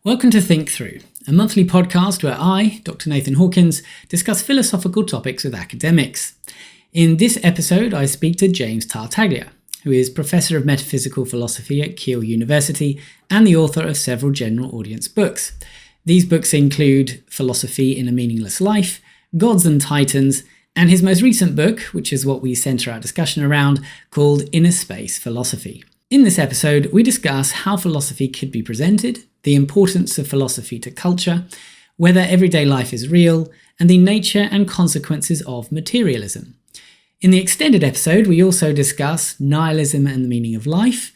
Welcome to Think Through, a monthly podcast where I, Dr. Nathan Hawkins, discuss philosophical topics with academics. In this episode, I speak to James Tartaglia, who is Professor of Metaphysical Philosophy at Keele University and the author of several general audience books. These books include Philosophy in a Meaningless Life, Gods and Titans, and his most recent book, which is what we centre our discussion around, called Inner Space Philosophy. In this episode, we discuss how philosophy could be presented, the importance of philosophy to culture, whether everyday life is real, and the nature and consequences of materialism. In the extended episode, we also discuss nihilism and the meaning of life,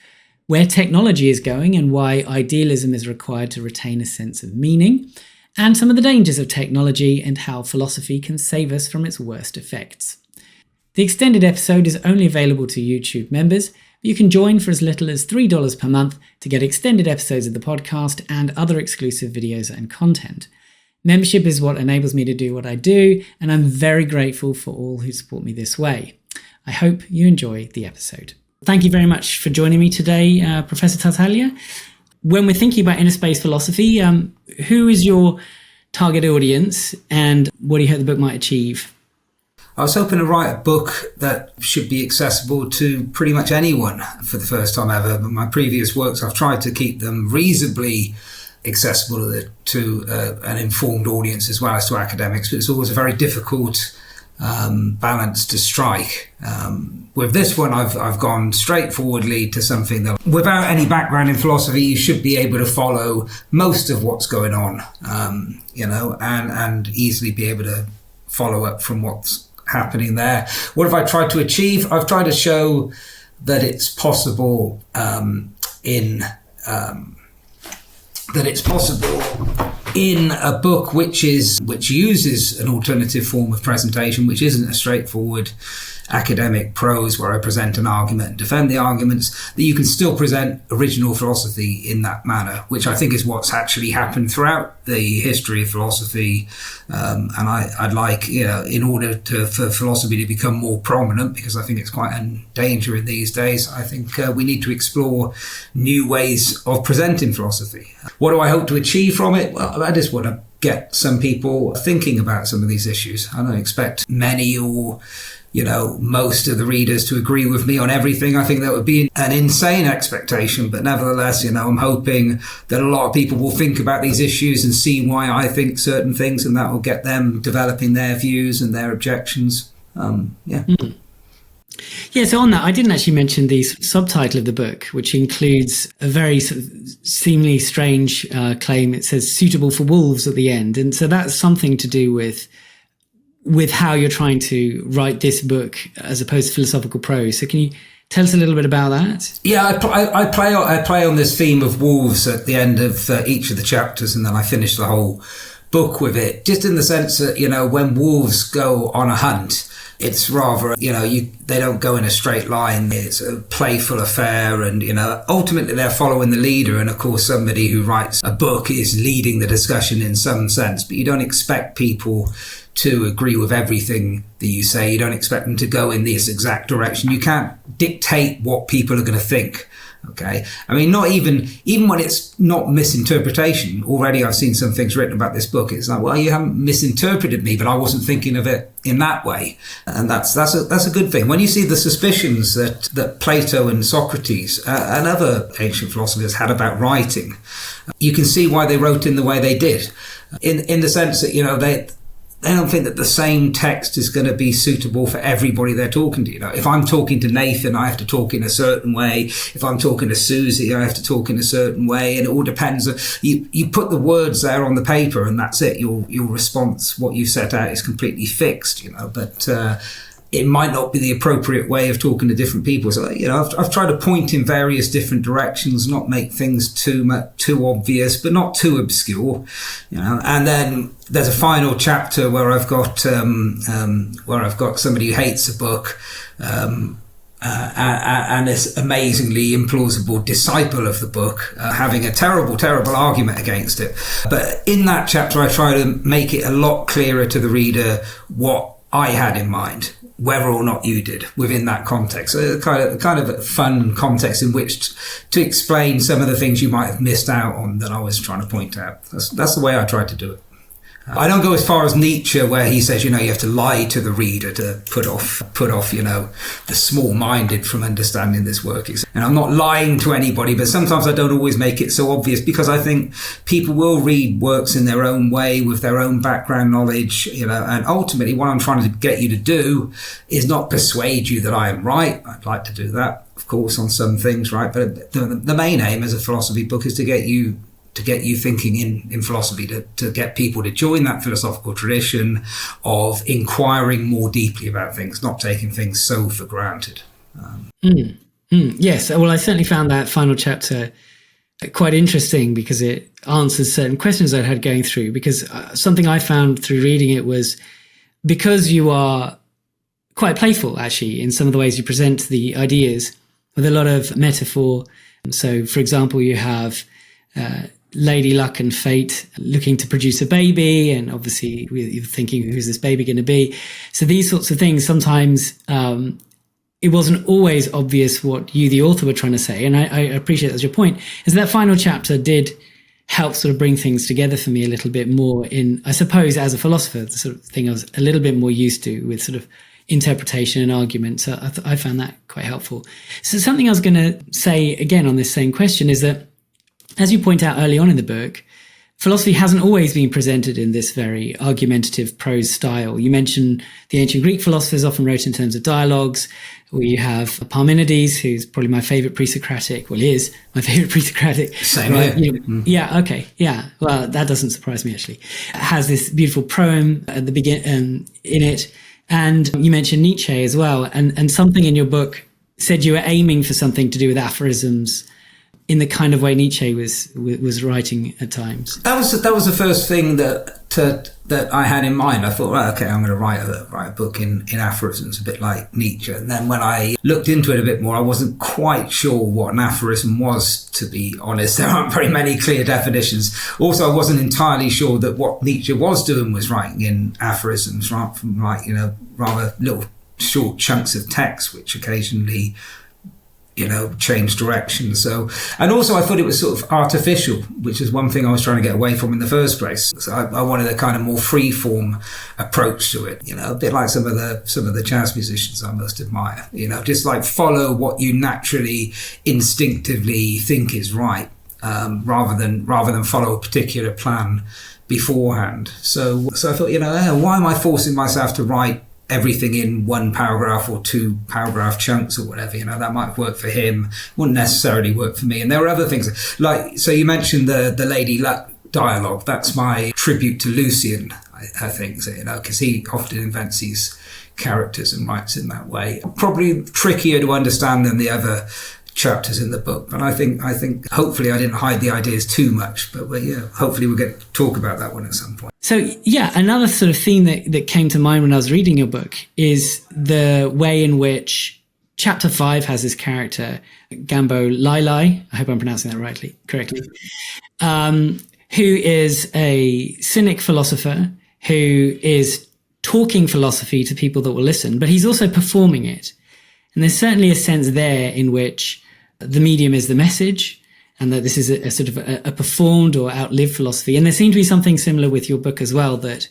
where technology is going and why idealism is required to retain a sense of meaning, and some of the dangers of technology and how philosophy can save us from its worst effects. The extended episode is only available to YouTube members. You can join for as little as $3 per month to get extended episodes of the podcast and other exclusive videos and content. Membership is what enables me to do what I do, and I'm very grateful for all who support me this way. I hope you enjoy the episode. Thank you very much for joining me today, Professor Tartaglia. When we're thinking about inner space philosophy, who is your target audience and what do you hope the book might achieve? I was hoping to write a book that should be accessible to pretty much anyone for the first time ever. But my previous works, I've tried to keep them reasonably accessible to an informed audience as well as to academics, but it's always a very difficult balance to strike. With this one, I've gone straightforwardly to something that, without any background in philosophy, you should be able to follow most of what's going on, and easily be able to follow up from what's happening there. What have I tried to achieve? I've tried to show that it's possible in a book which uses an alternative form of presentation, which isn't a straightforward academic prose where I present an argument and defend the arguments, that you can still present original philosophy in that manner, which I think is what's actually happened throughout the history of philosophy. And I'd like, in order for philosophy to become more prominent, because I think it's quite a danger in these days, I think we need to explore new ways of presenting philosophy. What do I hope to achieve from it? Well, I just want to get some people thinking about some of these issues. I don't expect many or most of the readers to agree with me on everything. I think that would be an insane expectation, but nevertheless, I'm hoping that a lot of people will think about these issues and see why I think certain things, and that will get them developing their views and their objections. Yeah, so on that, I didn't actually mention the subtitle of the book, which includes a very seemingly strange claim. It says suitable for wolves at the end. And so that's something to do with how you're trying to write this book as opposed to philosophical prose. So can you tell us a little bit about that? Yeah, I play on this theme of wolves at the end of each of the chapters, and then I finish the whole book with it, just in the sense that, when wolves go on a hunt, it's rather, they don't go in a straight line. It's a playful affair, and, ultimately they're following the leader. And of course, somebody who writes a book is leading the discussion in some sense, but you don't expect people to agree with everything that you say. You don't expect them to go in this exact direction. You can't dictate what people are going to think. Okay. I mean, not even when it's not misinterpretation. Already I've seen some things written about this book. It's like, well, you haven't misinterpreted me, but I wasn't thinking of it in that way. And that's a good thing. When you see the suspicions that Plato and Socrates and other ancient philosophers had about writing, you can see why they wrote in the way they did. In the sense that, they don't think that the same text is going to be suitable for everybody they're talking to. If I'm talking to Nathan, I have to talk in a certain way. If I'm talking to Susie, I have to talk in a certain way. And it all depends. You put the words there on the paper and that's it. Your response, what you set out, is completely fixed, but it might not be the appropriate way of talking to different people. So, I've tried to point in various different directions, not make things too obvious, but not too obscure, And then there's a final chapter where I've got somebody who hates a book, and this amazingly implausible disciple of the book, having a terrible, terrible argument against it. But in that chapter, I try to make it a lot clearer to the reader what I had in mind whether or not you did within that context. So kind of a fun context in which to explain some of the things you might have missed out on that I was trying to point out. That's the way I tried to do it. I don't go as far as Nietzsche, where he says, you have to lie to the reader to put off, the small-minded from understanding this work. And I'm not lying to anybody, but sometimes I don't always make it so obvious, because I think people will read works in their own way with their own background knowledge, and ultimately what I'm trying to get you to do is not persuade you that I am right. I'd like to do that, of course, on some things, right? But the main aim as a philosophy book is to get you thinking in philosophy, to get people to join that philosophical tradition of inquiring more deeply about things, not taking things so for granted. Yes, well, I certainly found that final chapter quite interesting, because it answers certain questions I had going through. Because something I found through reading it was, because you are quite playful, actually, in some of the ways you present the ideas, with a lot of metaphor. So, for example, you have Lady Luck and Fate looking to produce a baby, and obviously you're thinking, who's this baby going to be? So these sorts of things, sometimes it wasn't always obvious what you, the author, were trying to say. And I appreciate that's your point, is that final chapter did help sort of bring things together for me a little bit more in, I suppose, as a philosopher, the sort of thing I was a little bit more used to with sort of interpretation and argument. So I found that quite helpful. So something I was going to say again on this same question is that, as you point out early on in the book, philosophy hasn't always been presented in this very argumentative prose style. You mentioned the ancient Greek philosophers often wrote in terms of dialogues. We have Parmenides, who's probably my favorite pre-Socratic, is my favorite pre-Socratic. Same here. Yeah, okay, yeah. Well, that doesn't surprise me, actually. It has this beautiful proem at the beginning in it. And you mentioned Nietzsche as well. And something in your book said you were aiming for something to do with aphorisms, in the kind of way Nietzsche was writing at times. That was the first thing that I had in mind. I thought, right, okay, I'm going to write a book in aphorisms, a bit like Nietzsche. And then when I looked into it a bit more, I wasn't quite sure what an aphorism was, to be honest. There aren't very many clear definitions. Also, I wasn't entirely sure that what Nietzsche was doing was writing in aphorisms, right, from rather little short chunks of text, which occasionally change direction. So, and also I thought it was sort of artificial, which is one thing I was trying to get away from in the first place. So I wanted a kind of more free-form approach to it, a bit like some of the jazz musicians I most admire, just like follow what you naturally, instinctively think is right, rather than follow a particular plan beforehand. So I thought, why am I forcing myself to write everything in one paragraph or two paragraph chunks or whatever? That might work for him, wouldn't necessarily work for me. And there were other things, like, so you mentioned the Lady Luck dialogue. That's my tribute to Lucian, I think, because he often invents these characters and writes in that way. Probably trickier to understand than the other chapters in the book, but I think hopefully I didn't hide the ideas too much, but hopefully we'll get to talk about that one at some point. So another sort of theme that came to mind when I was reading your book is the way in which chapter 5 has this character, Gambo Lailai, I hope I'm pronouncing that correctly, who is a cynic philosopher who is talking philosophy to people that will listen, but he's also performing it. And there's certainly a sense there in which the medium is the message, and that this is a sort of a performed or outlived philosophy. And there seemed to be something similar with your book as well, that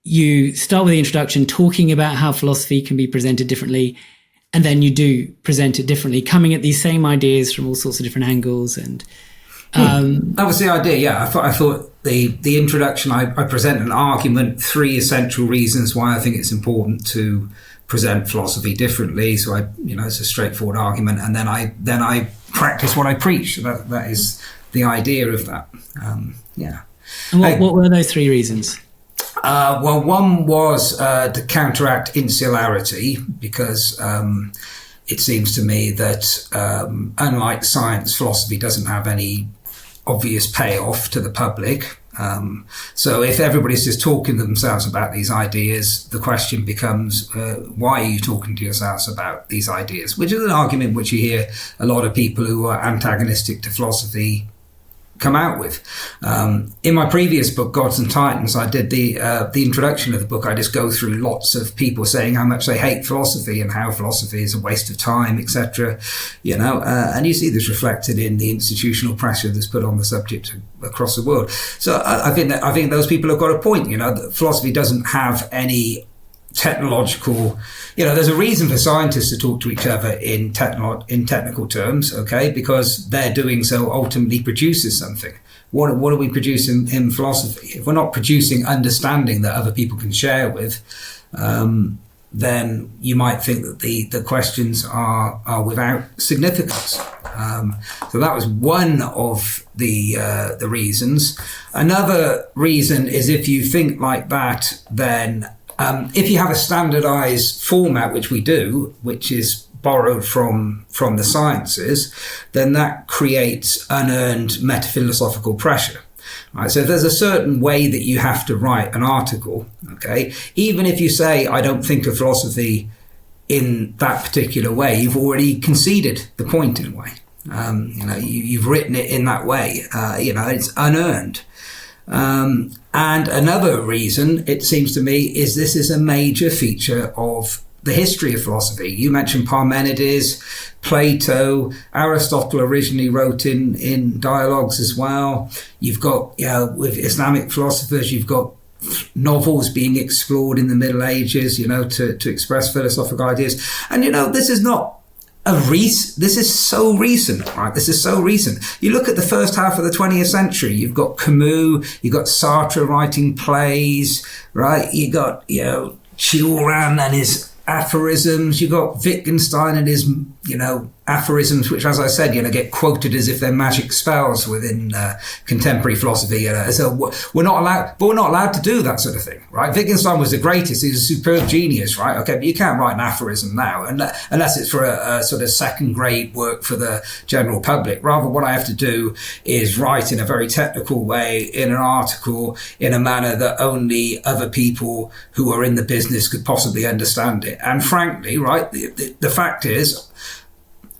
you start with the introduction talking about how philosophy can be presented differently, and then you do present it differently, coming at these same ideas from all sorts of different angles. And that was the idea, yeah. I thought the introduction, I present an argument, 3 essential reasons why I think it's important to present philosophy differently. So it's a straightforward argument, and then I practice what I preach. That is the idea of that. And what were those 3 reasons? Well, one was to counteract insularity, because it seems to me that unlike science, philosophy doesn't have any obvious payoff to the public. So if everybody's just talking to themselves about these ideas, the question becomes, why are you talking to yourselves about these ideas? Which is an argument which you hear a lot of people who are antagonistic to philosophy come out with. In my previous book, Gods and Titans, I did the introduction of the book. I just go through lots of people saying how much they hate philosophy and how philosophy is a waste of time, etc. And you see this reflected in the institutional pressure that's put on the subject across the world. So I think those people have got a point. That philosophy doesn't have any technological, there's a reason for scientists to talk to each other in technical terms, okay, because their doing so ultimately produces something. What are we producing in philosophy? If we're not producing understanding that other people can share with, then you might think that the questions are without significance. So that was one of the reasons. Another reason is, if you think like that, then if you have a standardized format, which we do, which is borrowed from the sciences, then that creates unearned metaphilosophical pressure. Right? So if there's a certain way that you have to write an article, okay, even if you say, I don't think of philosophy in that particular way, you've already conceded the point in a way. You've written it in that way. It's unearned. And another reason, it seems to me, is this is a major feature of the history of philosophy. You mentioned Parmenides, Plato, Aristotle originally wrote in dialogues as well. You've got, with Islamic philosophers, you've got novels being explored in the Middle Ages, to express philosophical ideas. And, this is not this is so recent, right? This is so recent. You look at the first half of the 20th century, you've got Camus, you've got Sartre writing plays, right? You got, Cioran and his aphorisms. You got Wittgenstein and his, aphorisms, which, as I said, get quoted as if they're magic spells within contemporary philosophy. So we're not allowed to do that sort of thing, right? Wittgenstein was the greatest. He's a superb genius, right? Okay, but you can't write an aphorism now, unless it's for a sort of second grade work for the general public. Rather, what I have to do is write in a very technical way in an article in a manner that only other people who are in the business could possibly understand it. And frankly, right, the fact is,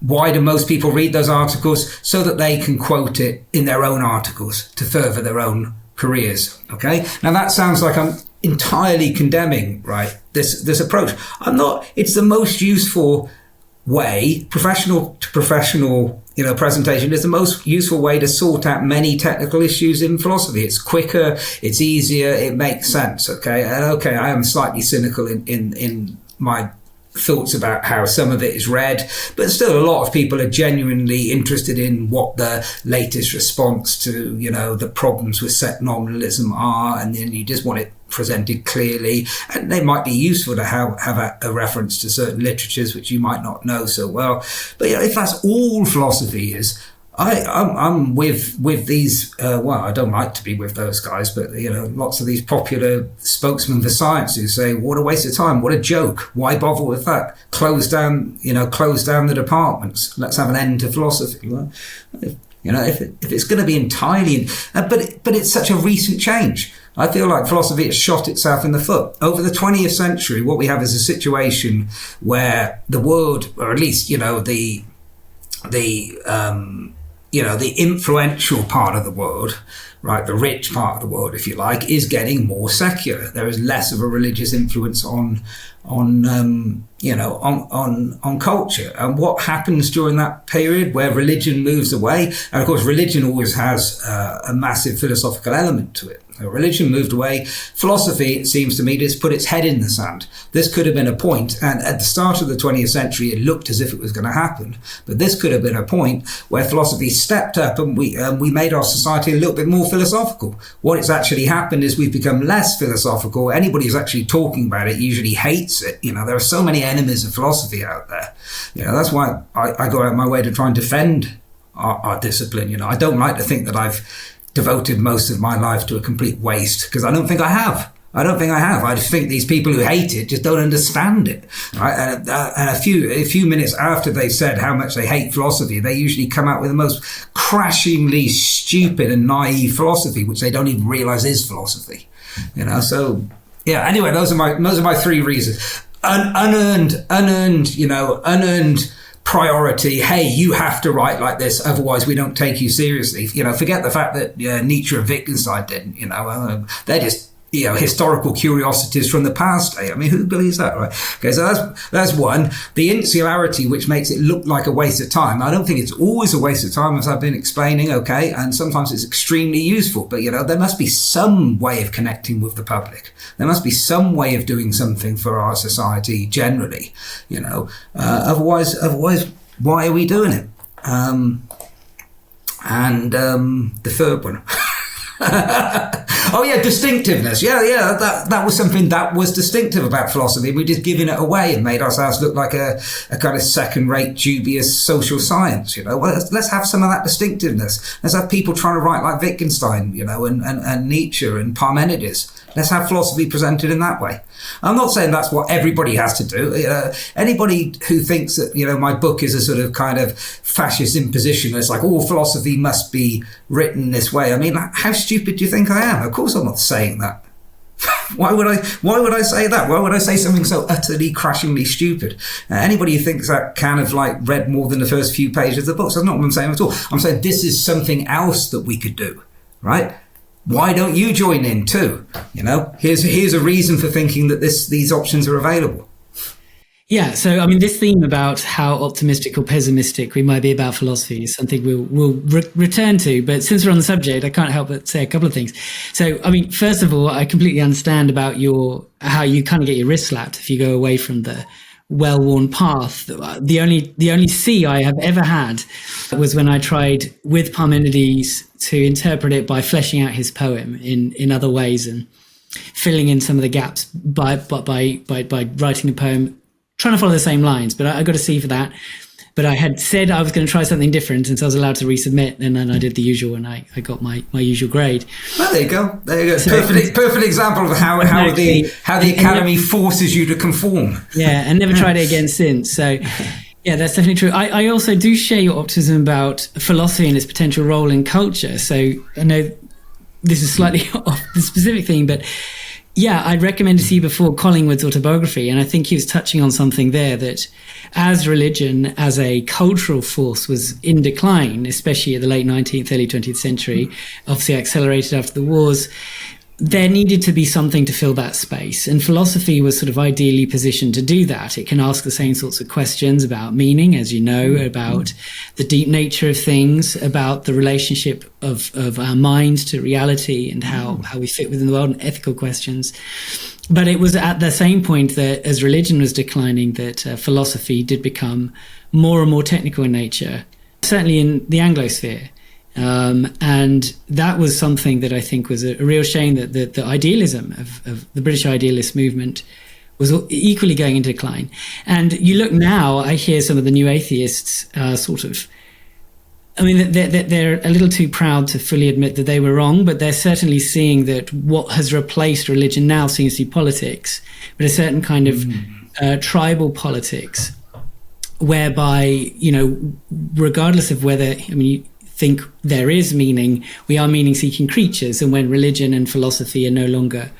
why do most people read those articles? So that they can quote it in their own articles to further their own careers. Okay. Now that sounds like I'm entirely condemning, right, this approach. I'm not. It's the most useful way, professional to professional, presentation is the most useful way to sort out many technical issues in philosophy. It's quicker, it's easier, it makes sense. Okay. And okay, I am slightly cynical in my thoughts about how some of it is read, but still a lot of people are genuinely interested in what the latest response to, the problems with set nominalism are, and then you just want it presented clearly, and they might be useful to have a reference to certain literatures which you might not know so well. But if that's all philosophy is, I'm with these, I don't like to be with those guys, but, lots of these popular spokesmen for science who say, what a waste of time, what a joke, why bother with that? Close down the departments, let's have an end to philosophy. Well, if it's going to be entirely, but it's such a recent change. I feel like philosophy has shot itself in the foot. Over the 20th century, what we have is a situation where the world, or at least, the influential part of the world, right, the rich part of the world, if you like, is getting more secular. There is less of a religious influence on culture. And what happens during that period where religion moves away? And of course, religion always has a massive philosophical element to it. Religion moved away. Philosophy, it seems to me, just put its head in the sand. This could have been a point, and at the start of the 20th century, it looked as if it was going to happen. But this could have been a point where philosophy stepped up, and we made our society a little bit more philosophical. What it's actually happened is we've become less philosophical. Anybody who's actually talking about it usually hates it. There are so many enemies of philosophy out there. That's why I go out of my way to try and defend our discipline. I don't like to think that I've devoted most of my life to a complete waste, because I don't think I have. I just think these people who hate it just don't understand it. Right? And a few minutes after they've said how much they hate philosophy, they usually come out with the most crashingly stupid and naive philosophy, which they don't even realize is philosophy. So yeah. Anyway, those are my three reasons. Unearned priority. Hey, you have to write like this, otherwise we don't take you seriously. Forget the fact that Nietzsche and Wittgenstein didn't. They're just historical curiosities from the past. I mean, who believes that, right? Okay, so that's one. The insularity, which makes it look like a waste of time. I don't think it's always a waste of time, as I've been explaining, okay? And sometimes it's extremely useful, but, there must be some way of connecting with the public. There must be some way of doing something for our society generally, otherwise, why are we doing it? The third one. Oh yeah, distinctiveness. Yeah. That was something that was distinctive about philosophy. We're just giving it away and made ourselves look like a kind of second-rate, dubious social science. Well, let's have some of that distinctiveness. Let's have people trying to write like Wittgenstein, and Nietzsche and Parmenides. Let's have philosophy presented in that way. I'm not saying that's what everybody has to do. Anybody who thinks that, my book is a sort of kind of fascist imposition, it's like all philosophy must be written this way. I mean, how stupid do you think I am? Of course I'm not saying that. Why would I say that? Why would I say something so utterly crashingly stupid? Anybody who thinks that kind of like read more than the first few pages of the book, that's not what I'm saying at all. I'm saying this is something else that we could do, right? Why don't you join in too? Here's a reason for thinking that these options are available. Yeah, so I mean, this theme about how optimistic or pessimistic we might be about philosophy is something we'll return to. But since we're on the subject, I can't help but say a couple of things. So, I mean, first of all, I completely understand about how you kind of get your wrist slapped if you go away from the well-worn path. The only C I have ever had was when I tried with Parmenides to interpret it by fleshing out his poem in other ways and filling in some of the gaps by writing a poem, trying to follow the same lines. But I got a C for that. But I had said I was going to try something different, and so I was allowed to resubmit, and then I did the usual, and I got my usual grade. Well, there you go. So, perfect example of how the academy forces you to conform. Yeah, and never tried it again since. So, yeah, that's definitely true. I also do share your optimism about philosophy and its potential role in culture. So I know this is slightly off the specific theme, but yeah, I'd recommended to you before Collingwood's autobiography, and I think he was touching on something there, that as religion as a cultural force was in decline, especially at the late 19th, early 20th century, obviously accelerated after the wars, there needed to be something to fill that space. And philosophy was sort of ideally positioned to do that. It can ask the same sorts of questions about meaning, as you know, about the deep nature of things, about the relationship of our mind to reality and how we fit within the world, and ethical questions. But it was at the same point that as religion was declining, that philosophy did become more and more technical in nature, certainly in the Anglosphere. And that was something that I think was a real shame, that the idealism of the British idealist movement was equally going into decline. And you look now, I hear some of the new atheists they're a little too proud to fully admit that they were wrong, but they're certainly seeing that what has replaced religion now seems to be politics, but a certain kind of tribal politics, whereby, regardless of whether, you think there is meaning, we are meaning-seeking creatures, and when religion and philosophy are no longer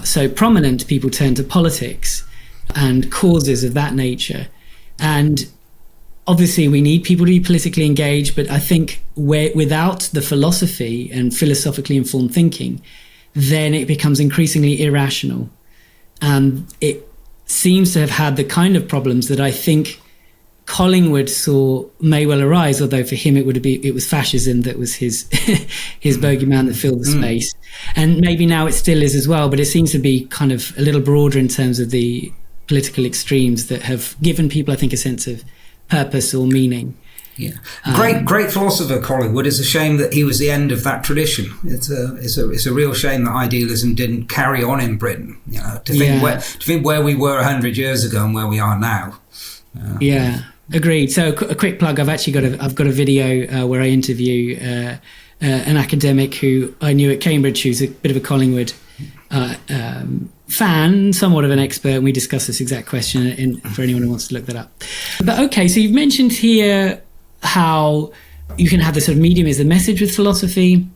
so prominent, people turn to politics and causes of that nature. And obviously we need people to be politically engaged, but I think without the philosophy and philosophically informed thinking, then it becomes increasingly irrational. And it seems to have had the kind of problems that I think Collingwood saw may well arise, although for him it was fascism that was his bogeyman that filled the space. And maybe now it still is as well, but it seems to be kind of a little broader in terms of the political extremes that have given people, I think, a sense of purpose or meaning. Yeah, great philosopher Collingwood. It's a shame that he was the end of that tradition. It's a real shame that idealism didn't carry on in Britain. To think where we were 100 years ago and where we are now. Agreed. So a quick plug. I've got a video where I interview an academic who I knew at Cambridge, who's a bit of a Collingwood fan, somewhat of an expert, and we discuss this exact question for anyone who wants to look that up. But okay, so you've mentioned here how you can have the sort of medium as the message with philosophy,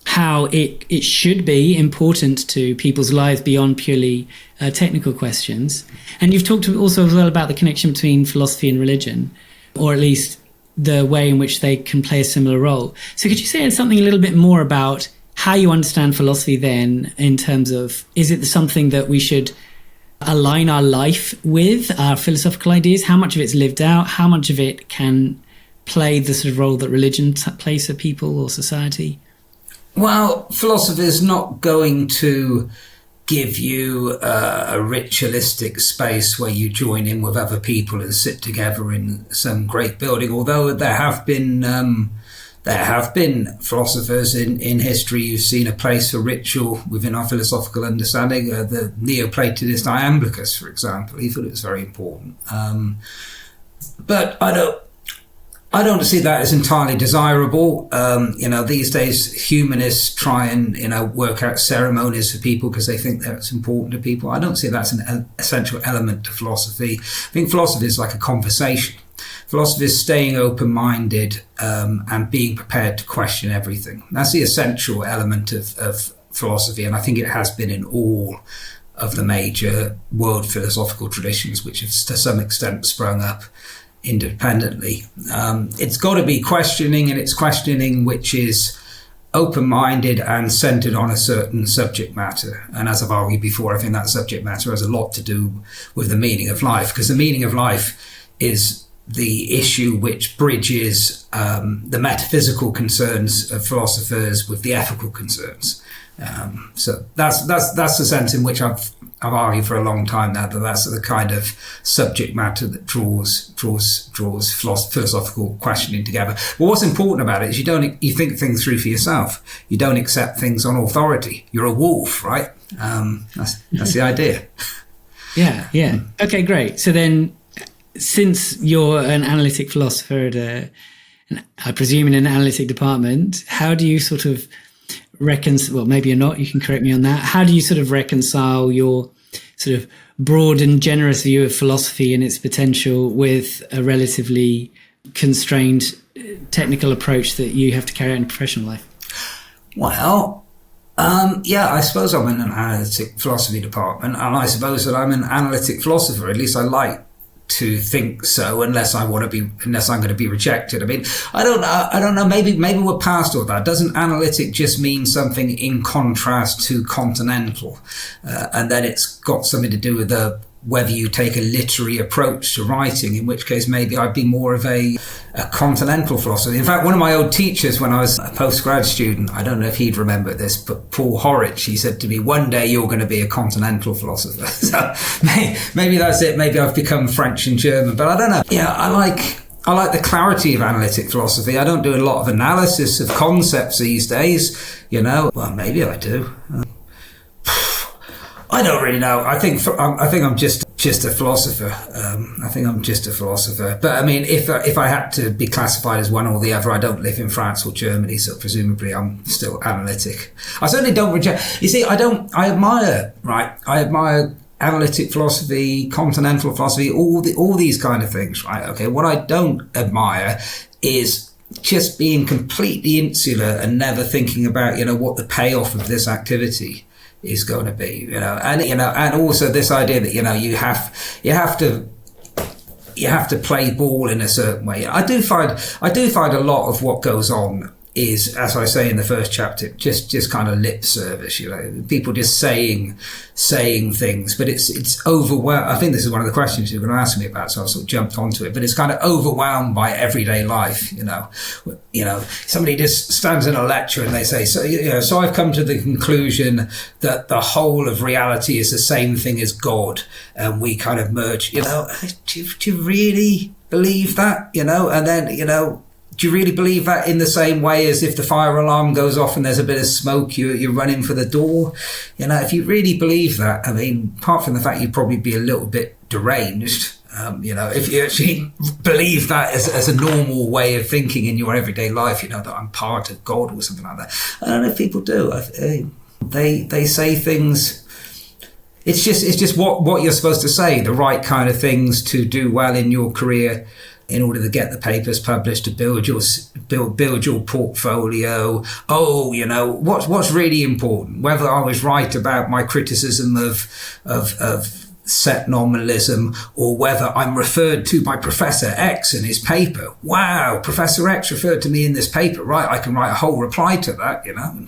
how it should be important to people's lives beyond purely technical questions. And you've talked also as well about the connection between philosophy and religion. or at least the way in which they can play a similar role. So could you say something a little bit more about how you understand philosophy then, in terms of, is it something that we should align our life with, our philosophical ideas? How much of it's lived out? How much of it can play the sort of role that religion plays for people or society? Well, philosophy is not going to give you a ritualistic space where you join in with other people and sit together in some great building, although there have been philosophers in history who've seen a place for ritual within our philosophical understanding. The Neoplatonist Iamblichus, for example, he thought it was very important. But I don't see that as entirely desirable. These days humanists try and, work out ceremonies for people because they think that's important to people. I don't see that's an essential element to philosophy. I think philosophy is like a conversation. Philosophy is staying open-minded and being prepared to question everything. That's the essential element of philosophy, and I think it has been in all of the major world philosophical traditions, which have to some extent sprung up independently. It's got to be questioning, and it's questioning which is open-minded and centered on a certain subject matter. And as I've argued before, I think that subject matter has a lot to do with the meaning of life, because the meaning of life is the issue which bridges the metaphysical concerns of philosophers with the ethical concerns. So that's the sense in which I've argued for a long time now that that's the kind of subject matter that draws philosophical questioning together. But what's important about it is you think things through for yourself. You don't accept things on authority. You're a wolf, right? That's the idea. Yeah. Okay, great. So then, since you're an analytic philosopher at I presume in an analytic department, how do you sort of reconcile, well, maybe you're not, you can correct me on that. How do you sort of reconcile your sort of broad and generous view of philosophy and its potential with a relatively constrained technical approach that you have to carry out in professional life? Well, I suppose I'm in an analytic philosophy department, and I suppose that I'm an analytic philosopher. At least I like to think so, unless I'm going to be rejected. I mean, I don't know. Maybe we're past all that. Doesn't analytic just mean something in contrast to continental, and then it's got something to do with whether you take a literary approach to writing, in which case maybe I'd be more of a continental philosopher. In fact, one of my old teachers when I was a postgrad student, I don't know if he'd remember this, but Paul Horwich, he said to me, one day you're going to be a continental philosopher. So maybe that's it. Maybe I've become French and German, but I don't know. Yeah, I like the clarity of analytic philosophy. I don't do a lot of analysis of concepts these days, Well, maybe I do. I don't really know. I think I'm just a philosopher. I think I'm just a philosopher. But I mean, if I had to be classified as one or the other, I don't live in France or Germany, so presumably I'm still analytic. I certainly don't reject. You see, I admire analytic philosophy, continental philosophy, all these kind of things, right? Okay, what I don't admire is just being completely insular and never thinking about, what the payoff of this activity is going to be, and also this idea that you have to play ball in a certain way. I do find a lot of what goes on is, as I say in the first chapter, just kind of lip service, people just saying things, but it's overwhelmed. I think this is one of the questions you're going to ask me about, so I've sort of jumped onto it, but it's kind of overwhelmed by everyday life, somebody just stands in a lecture and they say, so I've come to the conclusion that the whole of reality is the same thing as God, and we kind of merge, do you really believe that, and then, do you really believe that in the same way as if the fire alarm goes off and there's a bit of smoke, you're running for the door? If you really believe that, I mean, apart from the fact you'd probably be a little bit deranged, if you actually believe that as a normal way of thinking in your everyday life, that I'm part of God or something like that. I don't know if people do. They say things. It's just what you're supposed to say, the right kind of things to do well in your career, in order to get the papers published, to build your portfolio. What's really important, whether I was right about my criticism of set nominalism, or whether I'm referred to by Professor X in his paper. Wow, Professor X referred to me in this paper, right? I can write a whole reply to that, you know.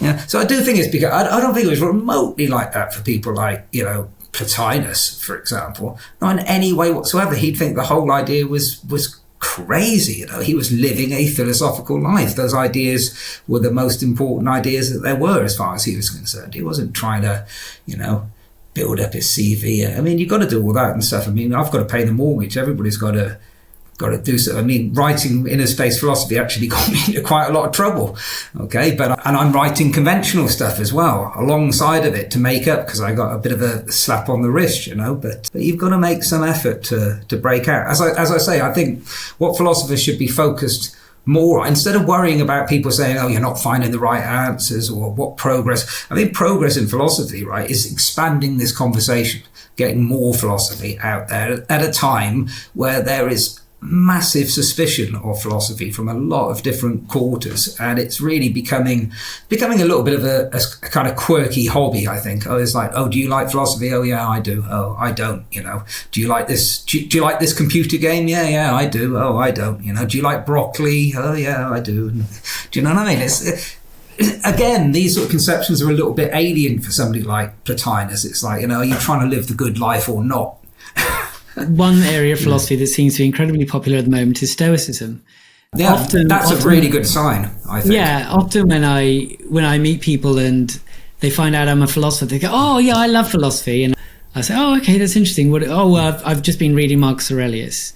Yeah. So I do think it's because I don't think it was remotely like that for people like, you know, Plotinus, for example. Not in any way whatsoever. He'd think the whole idea was crazy. You know, he was living a philosophical life. Those ideas were the most important ideas that there were, as far as he was concerned. He wasn't trying to, you know, build up his CV. I mean, you've got to do all that and stuff. I mean, I've got to pay the mortgage. Everybody's got to do so. I mean, writing inner space philosophy actually got me into quite a lot of trouble. Okay, and I'm writing conventional stuff as well alongside of it to make up, because I got a bit of a slap on the wrist, you know. But you've got to make some effort to break out. As I say, I think what philosophers should be focused more on, instead of worrying about people saying, oh, you're not finding the right answers or what progress. I think progress in philosophy, right, is expanding this conversation, getting more philosophy out there at a time where there is massive suspicion of philosophy from a lot of different quarters, and it's really becoming a little bit of a kind of quirky hobby, I think. Oh, it's like, oh, do you like philosophy? Oh yeah, I do. Oh, I don't, you know. Do you like this? Do you like this computer game? Yeah, I do. Oh, I don't, you know. Do you like broccoli? Oh yeah, I do. Do you know what I mean? Again, these sort of conceptions are a little bit alien for somebody like Plotinus. It's like, you know, are you trying to live the good life or not? One area of philosophy that seems to be incredibly popular at the moment is Stoicism. Yeah, that's a really good sign, I think. Yeah, often when I meet people and they find out I'm a philosopher, they go, oh yeah, I love philosophy. And I say, oh, okay, that's interesting. I've just been reading Marcus Aurelius.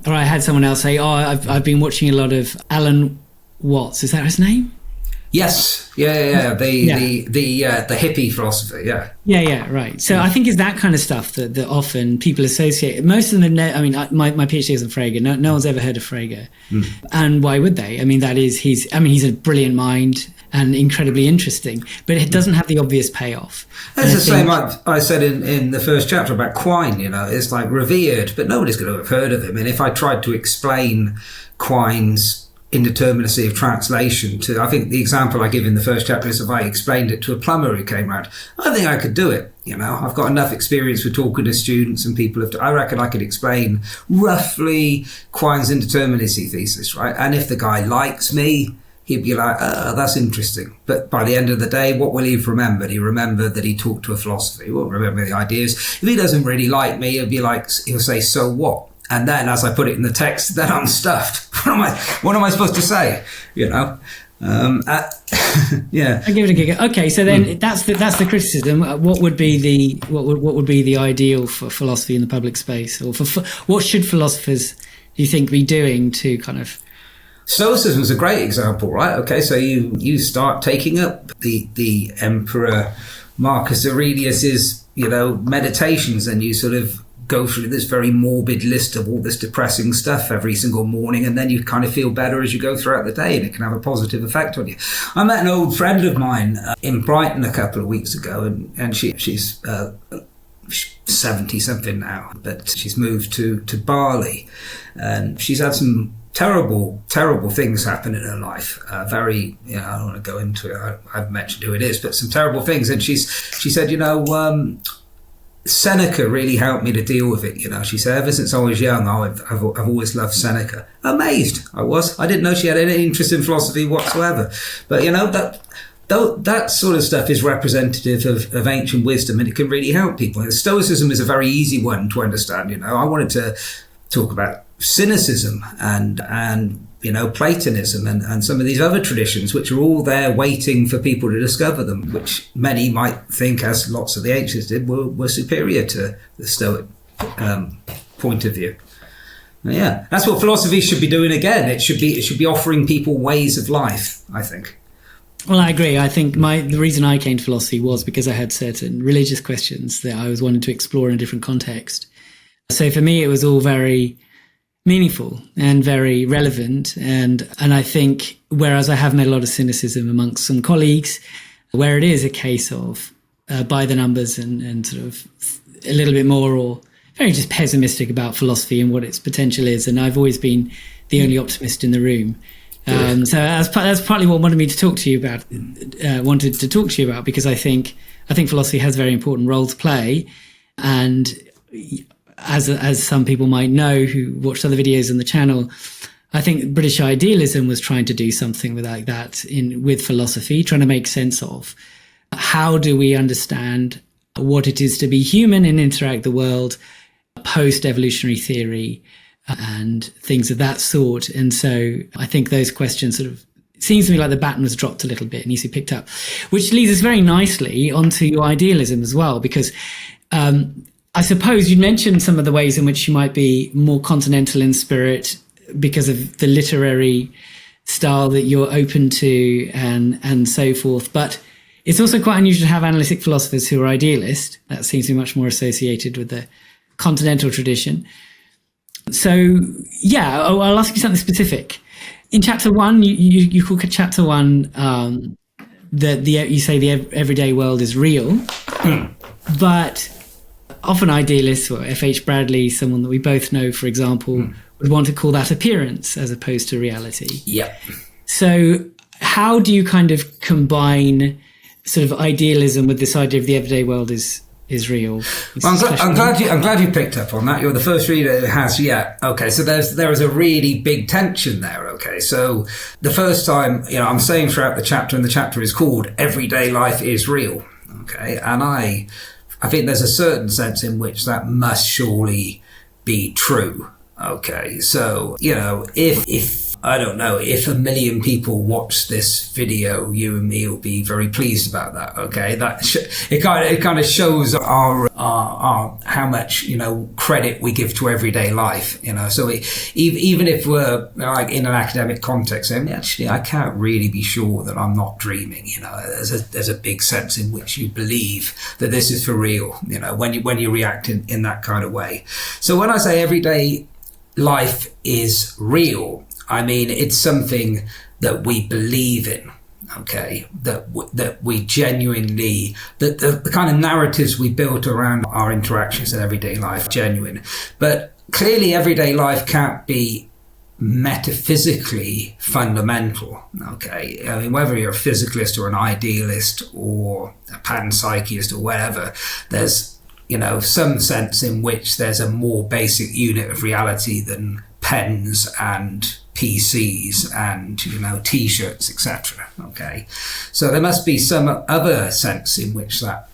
Or I had someone else say, oh, I've been watching a lot of Alan Watts. Is that his name? Yes, yeah. The hippie philosopher, yeah. Yeah, right. So I think it's that kind of stuff that my people associate. Most of them, my PhD is on Frege. No one's ever heard of Frege, and why would they? I mean, he's a brilliant mind and incredibly interesting, but it doesn't have the obvious payoff. It's the same I said in the first chapter about Quine. You know, it's like revered, but nobody's going to have heard of him. And if I tried to explain Quine's indeterminacy of translation to, I think the example I give in the first chapter is if I explained it to a plumber who came round, I think I could do it. You know, I've got enough experience with talking to students and people. I reckon I could explain roughly Quine's indeterminacy thesis, right? And if the guy likes me, he'd be like, oh, that's interesting. But by the end of the day, what will he have remembered? He remembered that he talked to a philosopher. He won't remember the ideas. If he doesn't really like me, he'll say, so what? And then, as I put it in the text, then I'm stuffed. What am I supposed to say? You know, yeah. I give it a gig. Okay, so then that's the criticism. What would be the ideal for philosophy in the public space, or what should philosophers, do you think, be doing to kind of? Stoicism is a great example, right? Okay, so you start taking up the Emperor Marcus Aurelius's, you know, meditations, and you sort of go through this very morbid list of all this depressing stuff every single morning, and then you kind of feel better as you go throughout the day, and it can have a positive effect on you. I met an old friend of mine in Brighton a couple of weeks ago, and she's 70 something now, but she's moved to Bali, and she's had some terrible things happen in her life. I don't want to go into it. I've mentioned who it is, but some terrible things. And she said, you know, Seneca really helped me to deal with it. You know, she said, ever since I was young, I've always loved Seneca. Amazed I was. I didn't know she had any interest in philosophy whatsoever. But, you know, that sort of stuff is representative of ancient wisdom, and it can really help people. And Stoicism is a very easy one to understand. You know, I wanted to talk about cynicism and you know, Platonism and some of these other traditions, which are all there waiting for people to discover them, which many might think, as lots of the ancients did, were superior to the Stoic point of view. Yeah, that's what philosophy should be doing again. It should be offering people ways of life, I think. Well, I agree. I think the reason I came to philosophy was because I had certain religious questions that I was wanting to explore in a different context. So for me, it was all very meaningful and very relevant. And I think, whereas I have met a lot of cynicism amongst some colleagues, where it is a case of by the numbers and sort of a little bit more, or very just pessimistic about philosophy and what its potential is. And I've always been the only optimist in the room. So that's partly what wanted to talk to you about, because I think philosophy has a very important role to play. And as some people might know who watched other videos on the channel, I think British idealism was trying to do something like that with philosophy, trying to make sense of how do we understand what it is to be human and interact the world post-evolutionary theory and things of that sort. And so I think those questions sort of, it seems to me like the baton was dropped a little bit and needs to be picked up, which leads us very nicely onto idealism as well, because I suppose you mentioned some of the ways in which you might be more continental in spirit because of the literary style that you're open to and so forth. But it's also quite unusual to have analytic philosophers who are idealist. That seems to be much more associated with the continental tradition. So, yeah, I'll ask you something specific. In chapter 1, you call chapter 1 that you say the everyday world is real, but often idealists, or F.H. Bradley, someone that we both know, for example, would want to call that appearance as opposed to reality. Yeah. So how do you kind of combine sort of idealism with this idea of the everyday world is real? Well, I'm glad you picked up on that. You're the first reader who has. Yeah. Okay. So there is a really big tension there. Okay. So the first time, I'm saying throughout the chapter, and the chapter is called "Everyday Life is Real." Okay. And I think there's a certain sense in which that must surely be true. Okay. So, if I don't know, if 1 million people watch this video, you and me will be very pleased about that. Okay. It kind of shows our how much, credit we give to everyday life, so even if we're like in an academic context, actually, I can't really be sure that I'm not dreaming, there's a big sense in which you believe that this is for real, when you react in that kind of way. So when I say everyday life is real, I mean, it's something that we believe in, okay, that we genuinely, that the kind of narratives we built around our interactions in everyday life are genuine. But clearly everyday life can't be metaphysically fundamental, okay? I mean, whether you're a physicalist or an idealist or a panpsychist or whatever, there's, some sense in which there's a more basic unit of reality than pens and PCs and T-shirts, etc. Okay, so there must be some other sense in which that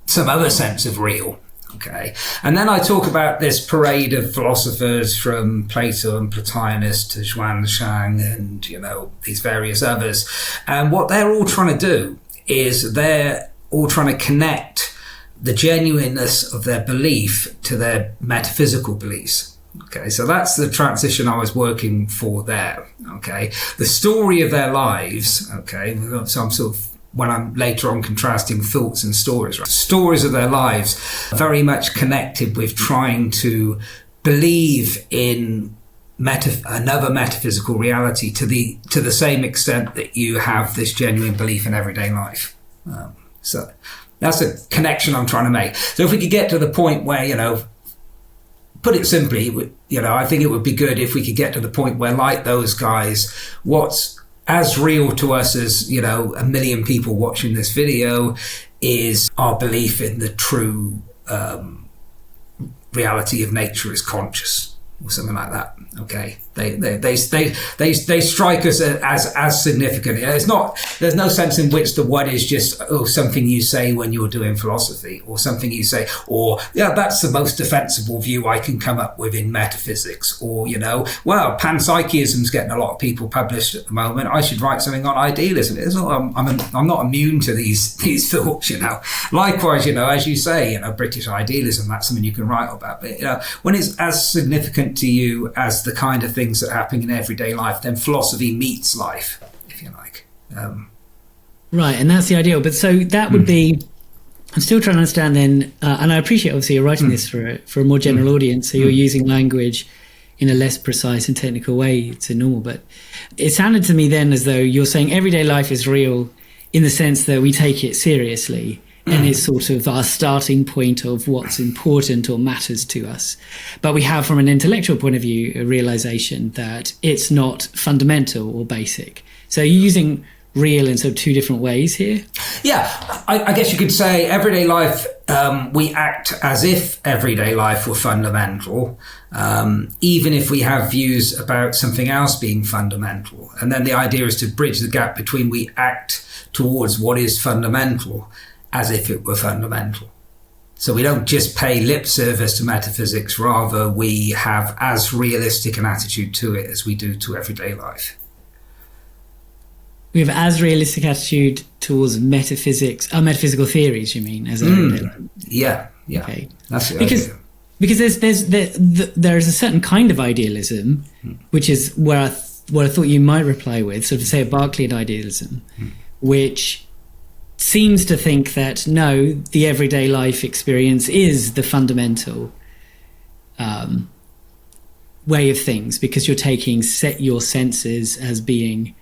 some other sense of real. Okay, and then I talk about this parade of philosophers from Plato and Plotinus to Xuanzang and these various others, and what they're all trying to do is they're all trying to connect the genuineness of their belief to their metaphysical beliefs. Okay, so that's the transition I was working for there. Okay, the story of their lives. Okay, so I'm sort of, when I'm later on contrasting thoughts and stories, right? Stories of their lives are very much connected with trying to believe in another metaphysical reality to the same extent that you have this genuine belief in everyday life. So that's a connection I'm trying to make. So if we could get to the point where, put it simply, I think it would be good if we could get to the point where, like those guys, what's as real to us as, 1 million people watching this video is our belief in the true reality of nature is conscious, or something like that. Okay, they strike us as significant. There's no sense in which the one is just something you say when you're doing philosophy, or something you say, or that's the most defensible view I can come up with in metaphysics, or panpsychism's getting a lot of people published at the moment, I should write something on idealism. I'm not immune to these thoughts. Likewise, as you say, British idealism, that's something you can write about. But when it's as significant to you as the kind of things that happen in everyday life, then philosophy meets life, if you like. Right, and that's the ideal. But so that would be, I'm still trying to understand then, and I appreciate obviously you're writing this for a more general audience, so you're using language in a less precise and technical way to normal, but it sounded to me then as though you're saying everyday life is real in the sense that we take it seriously, and it's sort of our starting point of what's important or matters to us. But we have, from an intellectual point of view, a realization that it's not fundamental or basic. So you're using real in sort of two different ways here? Yeah, I guess you could say everyday life, we act as if everyday life were fundamental, even if we have views about something else being fundamental. And then the idea is to bridge the gap between we act towards what is fundamental as if it were fundamental. So we don't just pay lip service to metaphysics, rather we have as realistic an attitude to it as we do to everyday life. We have as realistic attitude towards metaphysical theories, you mean? Yeah. Okay. That's the idea. Because there is a certain kind of idealism, which is what I thought you might reply with, sort of say a Berkeleyan idealism, which seems to think that no, the everyday life experience is the fundamental way of things, because you're taking your senses as being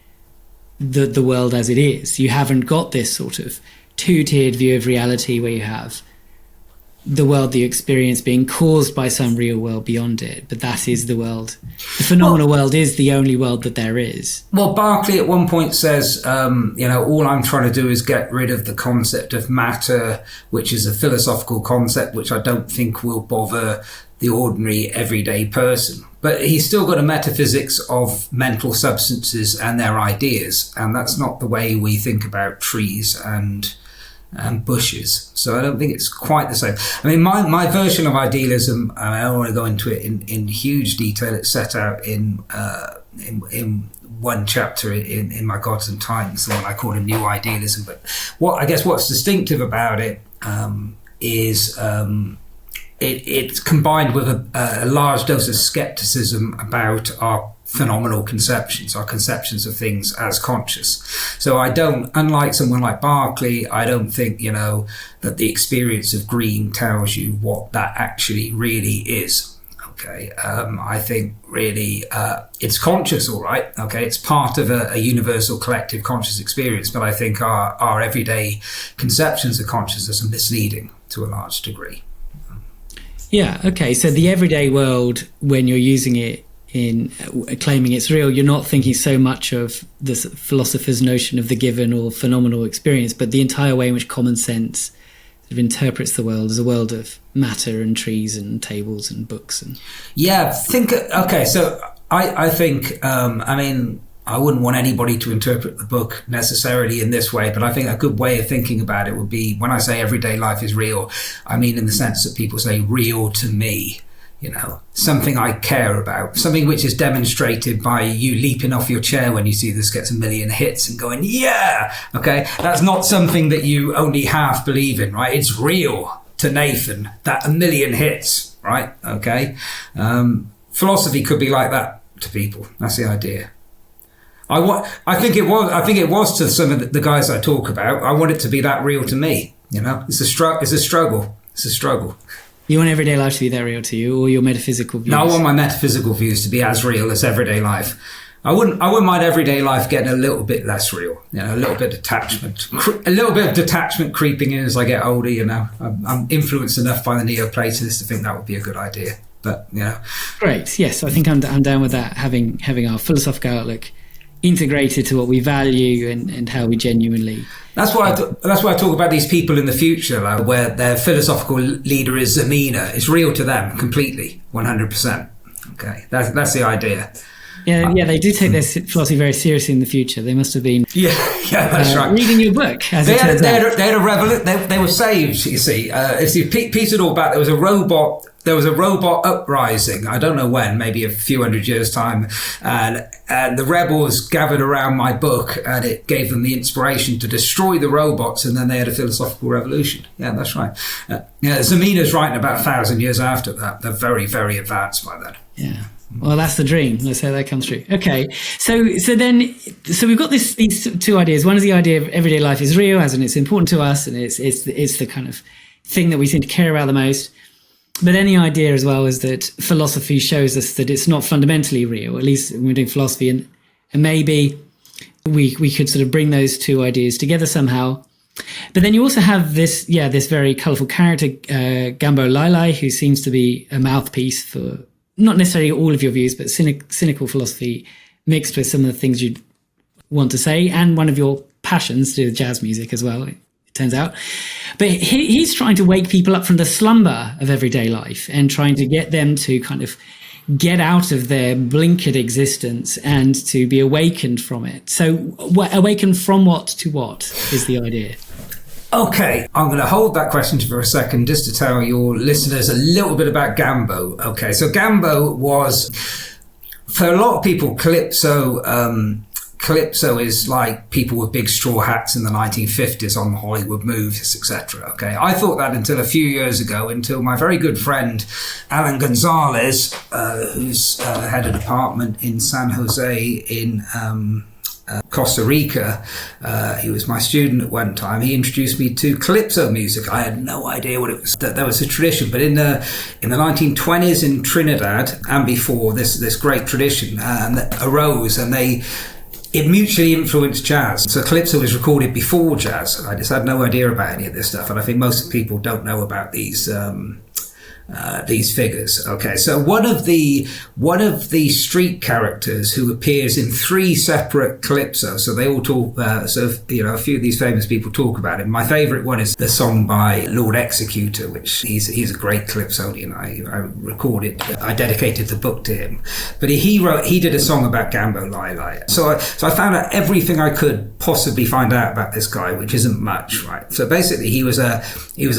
the world as it is. You haven't got this sort of two-tiered view of reality where you have the world that you experience being caused by some real world beyond it, but that is the world. The phenomenal world is the only world that there is. Well, Berkeley at one point says, all I'm trying to do is get rid of the concept of matter, which is a philosophical concept which I don't think will bother the ordinary everyday person. But he's still got a metaphysics of mental substances and their ideas, and that's not the way we think about trees and bushes. So I don't think it's quite the same. I mean, my version of idealism, I don't want to go into it in huge detail. It's set out in one chapter in my Gods and Titans, the one I call a New Idealism. But what's distinctive about it is it's combined with a large dose of skepticism about our phenomenal conceptions, our conceptions of things as conscious. So unlike someone like Berkeley, I don't think, that the experience of green tells you what that actually really is. Okay. I think really it's conscious, all right. Okay. It's part of a universal collective conscious experience, but I think our everyday conceptions of consciousness are misleading to a large degree. Yeah, okay. So the everyday world, when you're using it in claiming it's real, you're not thinking so much of the philosopher's notion of the given or phenomenal experience, but the entire way in which common sense sort of interprets the world as a world of matter and trees and tables and books. And so I think, I wouldn't want anybody to interpret the book necessarily in this way, but I think a good way of thinking about it would be, when I say everyday life is real, I mean in the sense that people say real to me, something I care about, something which is demonstrated by you leaping off your chair when you see this gets 1 million hits and going, yeah, okay, that's not something that you only half believe in, right? It's real to Nathan, that 1 million hits, right? Okay. Philosophy could be like that to people. That's the idea. I think it was to some of the guys I talk about. I want it to be that real to me. It's a struggle. You want everyday life to be that real to you, or your metaphysical views? No, I want my metaphysical views to be as real as everyday life. I wouldn't mind everyday life getting a little bit less real. A little bit of detachment creeping in as I get older. I'm influenced enough by the Neoplatonists to think that would be a good idea. But great. Yes, I think I'm down with that. Having our philosophical outlook integrated to what we value and how we genuinely. That's why I talk about these people in the future, where their philosophical leader is Zamina. It's real to them completely, 100%. Okay, that's the idea. Yeah, they do take their philosophy very seriously in the future. They must have been. Yeah, that's right. Reading your book. They had a revolution. They were saved. You see, if you piece it all back, there was a robot uprising. I don't know when, maybe a few hundred years' time, and the rebels gathered around my book, and it gave them the inspiration to destroy the robots, and then they had a philosophical revolution. Yeah, that's right. Zamina's writing about 1,000 years after that. They're very, very advanced by then. Yeah. Well, that's the dream. Let's say that comes true. Okay, so we've got these two ideas. One is the idea of everyday life is real, as in it's important to us, and it's the kind of thing that we seem to care about the most. But then the idea as well is that philosophy shows us that it's not fundamentally real, at least when we're doing philosophy, and maybe we could sort of bring those two ideas together somehow. But then you also have this very colourful character, Gambo Lailai, who seems to be a mouthpiece for not necessarily all of your views, but cynical philosophy mixed with some of the things you want to say, and one of your passions to do with jazz music as well, it turns out. But he's trying to wake people up from the slumber of everyday life and trying to get them to kind of get out of their blinkered existence and to be awakened from it. So awakened from what to what is the idea? Okay, I'm going to hold that question for a second just to tell your listeners a little bit about Gambo. Okay, so Gambo was, for a lot of people, Calypso is like people with big straw hats in the 1950s on Hollywood movies, etc. Okay, I thought that until a few years ago, until my very good friend Alan Gonzalez, who's had a department in San Jose in Costa Rica. He was my student at one time. He introduced me to Calypso music. I had no idea what it was. That was a tradition, but in the 1920s in Trinidad and before, this great tradition that arose, and it mutually influenced jazz. So Calypso was recorded before jazz. I just had no idea about any of this stuff, and I think most people don't know about these figures. Okay, so one of the street characters who appears in 3 separate calypsos. So they all talk. A few of these famous people talk about him. My favourite one is the song by Lord Executor, which he's a great calypsonian. I dedicated the book to him. But he did a song about Gambo Lai. So I found out everything I could possibly find out about this guy, which isn't much, right? So basically, he was a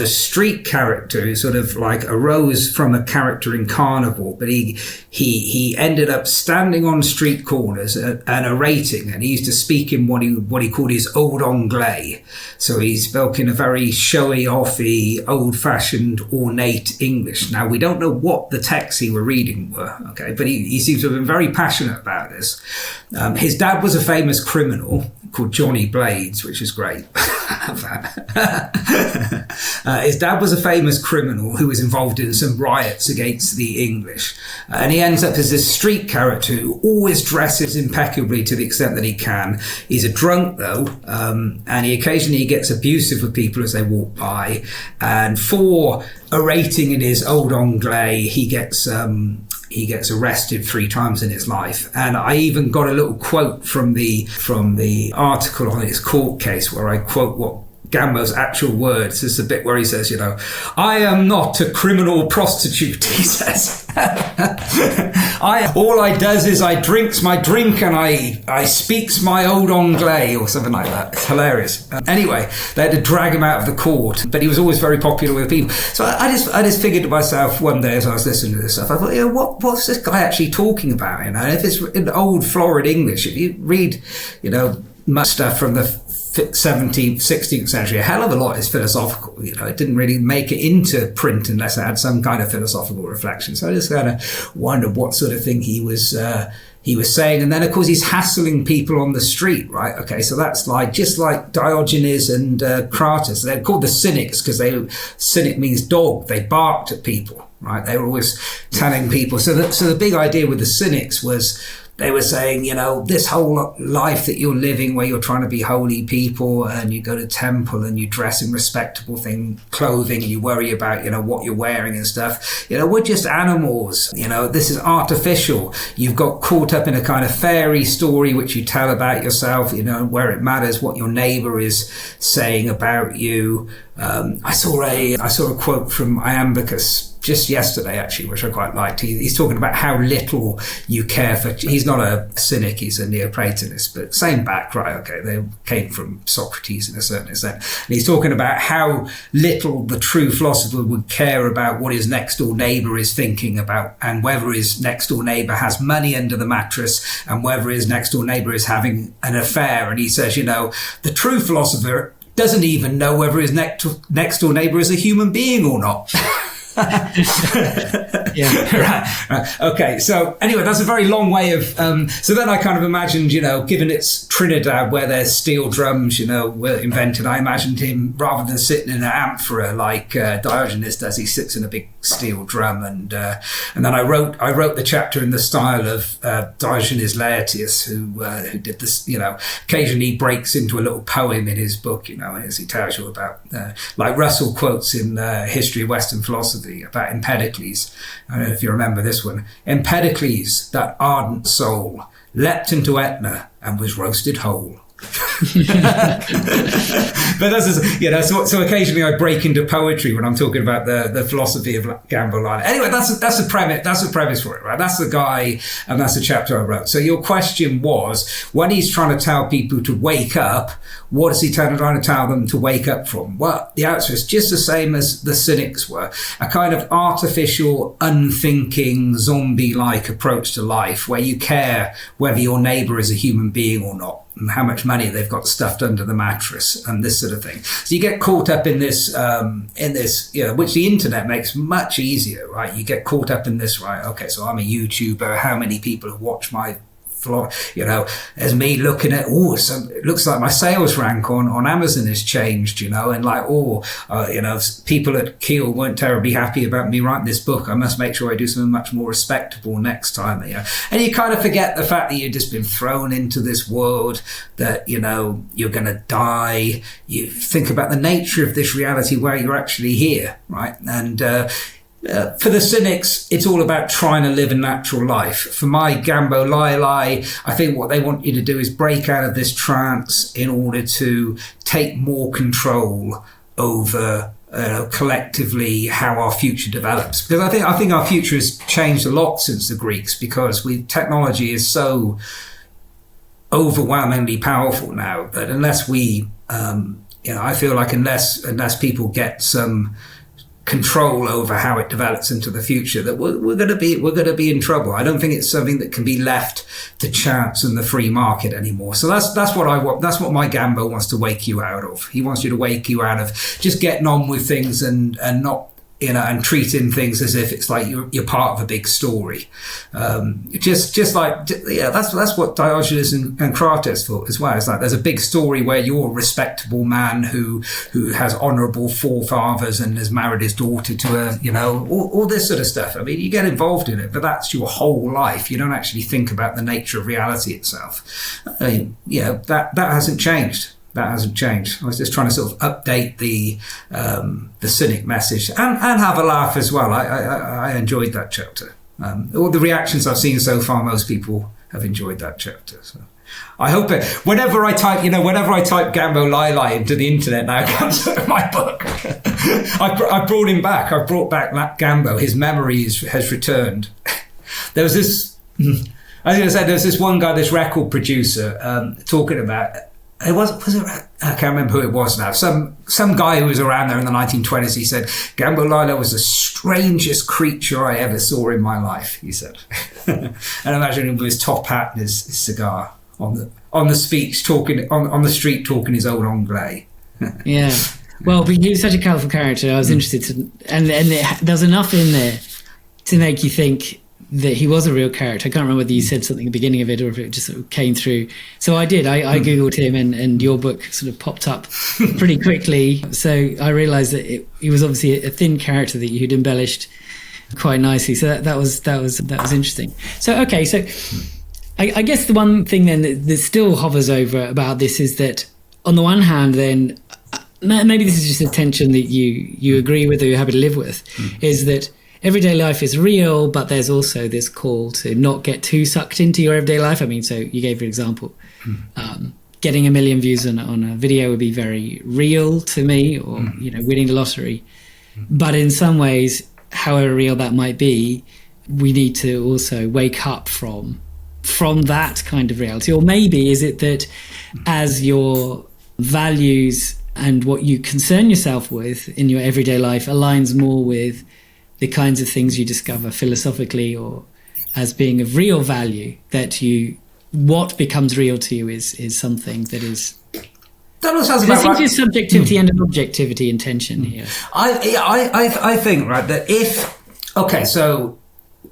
street character who sort of like arose from a character in Carnival, but he ended up standing on street corners and orating, and he used to speak in what he called his old Anglais. So he spoke in a very showy, offy, old-fashioned, ornate English. Now, we don't know what the texts he were reading were, okay, but he seems to have been very passionate about this. His dad was a famous criminal called Johnny Blades, which is great. His dad was a famous criminal who was involved in some riots against the English. And he ends up as this street character who always dresses impeccably to the extent that he can. He's a drunk, though, and he occasionally gets abusive with people as they walk by. And for orating in his old Anglais, he gets arrested 3 times in his life. And I even got a little quote from the article on his court case where I quote what Gambo's actual words. This is the bit where he says, I am not a criminal prostitute, he says. All I does is I drinks my drink and I speaks my old Anglais, or something like that. It's hilarious. Anyway, they had to drag him out of the court, but he was always very popular with people. So I just figured to myself one day as I was listening to this stuff, I thought, what's this guy actually talking about? If it's in old florid English, if you read, much stuff from the 17th, 16th century, a hell of a lot is philosophical. It didn't really make it into print unless it had some kind of philosophical reflection. So I just kind of wondered what sort of thing he was saying. And then, of course, he's hassling people on the street, right? Okay, so that's just like Diogenes and Crates. They're called the Cynics because cynic means dog. They barked at people, right? They were always telling people. So the big idea with the Cynics was, they were saying, this whole life that you're living where you're trying to be holy people and you go to temple and you dress in respectable clothing and you worry about, what you're wearing and stuff. We're just animals. This is artificial. You've got caught up in a kind of fairy story which you tell about yourself, where it matters what your neighbor is saying about you. I saw a quote from Iamblichus just yesterday, actually, which I quite liked. He's talking about how little you care for. He's not a cynic, he's a Neoplatonist, but same background. Okay, they came from Socrates in a certain extent. And he's talking about how little the true philosopher would care about what his next door neighbor is thinking about, and whether his next door neighbor has money under the mattress, and whether his next door neighbor is having an affair. And he says, the true philosopher doesn't even know whether his next door neighbor is a human being or not. Yeah. Right. Okay. So anyway, that's a very long way of. So then I kind of imagined, given it's Trinidad where there's steel drums, were invented, I imagined him rather than sitting in an amphora like Diogenes does, he sits in a big steel drum, and then I wrote the chapter in the style of Diogenes Laertius, who did this. Occasionally breaks into a little poem in his book, as he tells you about, like Russell quotes in History of Western Philosophy about Empedocles. I don't know if you remember this one. Empedocles, that ardent soul, leapt into Etna and was roasted whole. But so occasionally I break into poetry when I'm talking about the philosophy of Gambo Lyle. Anyway, that's the premise. That's the premise for it, right? That's the guy, and that's the chapter I wrote. So your question was, when he's trying to tell people to wake up, what is he trying to tell them to wake up from? Well, the answer is just the same as the cynics were: a kind of artificial, unthinking, zombie-like approach to life, where you care whether your neighbour is a human being or not, and how much money they've got stuffed under the mattress, and this sort of thing. So you get caught up in this, which the internet makes much easier, right? You get caught up in this, right? Okay, so I'm a YouTuber. How many people have watched my as me looking at, it looks like my sales rank on Amazon has changed, and like, people at Kiel weren't terribly happy about me writing this book. I must make sure I do something much more respectable next time. And you kind of forget the fact that you've just been thrown into this world, that, you're going to die. You think about the nature of this reality where you're actually here, right? And, for the cynics, it's all about trying to live a natural life. For my Gambo Lyle, I think what they want you to do is break out of this trance in order to take more control over collectively how our future develops. Because I think our future has changed a lot since the Greeks, because technology is so overwhelmingly powerful now that unless we, I feel like unless people get some control over how it develops into the future, that we're going to be in trouble. I don't think it's something that can be left to chance and the free market anymore. So that's what I want. That's what my Gambo wants to wake you out of. He wants you to wake you out of just getting on with things and not, and treating things as if it's like you're part of a big story. That's what Diogenes and Crates thought as well. It's like there's a big story where you're a respectable man who has honourable forefathers and has married his daughter to all this sort of stuff. I mean, you get involved in it, but that's your whole life. You don't actually think about the nature of reality itself. That hasn't changed. That hasn't changed. I was just trying to sort of update the cynic message and have a laugh as well. I enjoyed that chapter. All the reactions I've seen so far, most people have enjoyed that chapter. So I hope it. Whenever I type Gambo Lyle into the internet now, it comes out of my book. I brought him back. I brought back Gambo. His memory has returned. There was this. I was going to say, there was this one guy, this record producer, talking about. It was it? I can't remember who it was now. Some guy who was around there in the 1920s. He said Gambo Lyle was the strangest creature I ever saw in my life. He said, and imagine him with his top hat and his cigar on the speech, talking on the street, talking his old Anglais. Yeah, well, but he was such a colourful character. I was interested to, and there's enough in there to make you think that he was a real character. I can't remember whether you said something at the beginning of it or if it just sort of came through. So I did. I Googled him and your book sort of popped up pretty quickly. So I realised that he was obviously a thin character that you'd embellished quite nicely. So that was interesting. So, okay. So I guess the one thing then that still hovers over about this is that on the one hand, then maybe this is just a tension that you agree with or you're happy to live with, is that everyday life is real, but there's also this call to not get too sucked into your everyday life. I mean, so you gave your example. Getting 1 million views on a video would be very real to me, or winning the lottery. But in some ways, however real that might be, we need to also wake up from that kind of reality. Or maybe is it that as your values and what you concern yourself with in your everyday life aligns more with the kinds of things you discover philosophically or as being of real value, that what becomes real to you is something that is. That all sounds about right. There's subjectivity and an objectivity in tension here. I think, right, that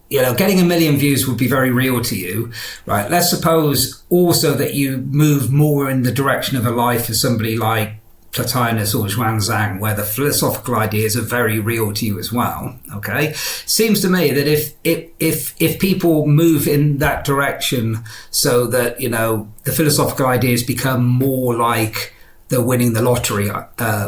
getting 1 million views would be very real to you, right? Let's suppose also that you move more in the direction of a life as somebody like Plotinus or Zhuangzang, where the philosophical ideas are very real to you as well. Okay, seems to me that if people move in that direction, so that the philosophical ideas become more like the winning the lottery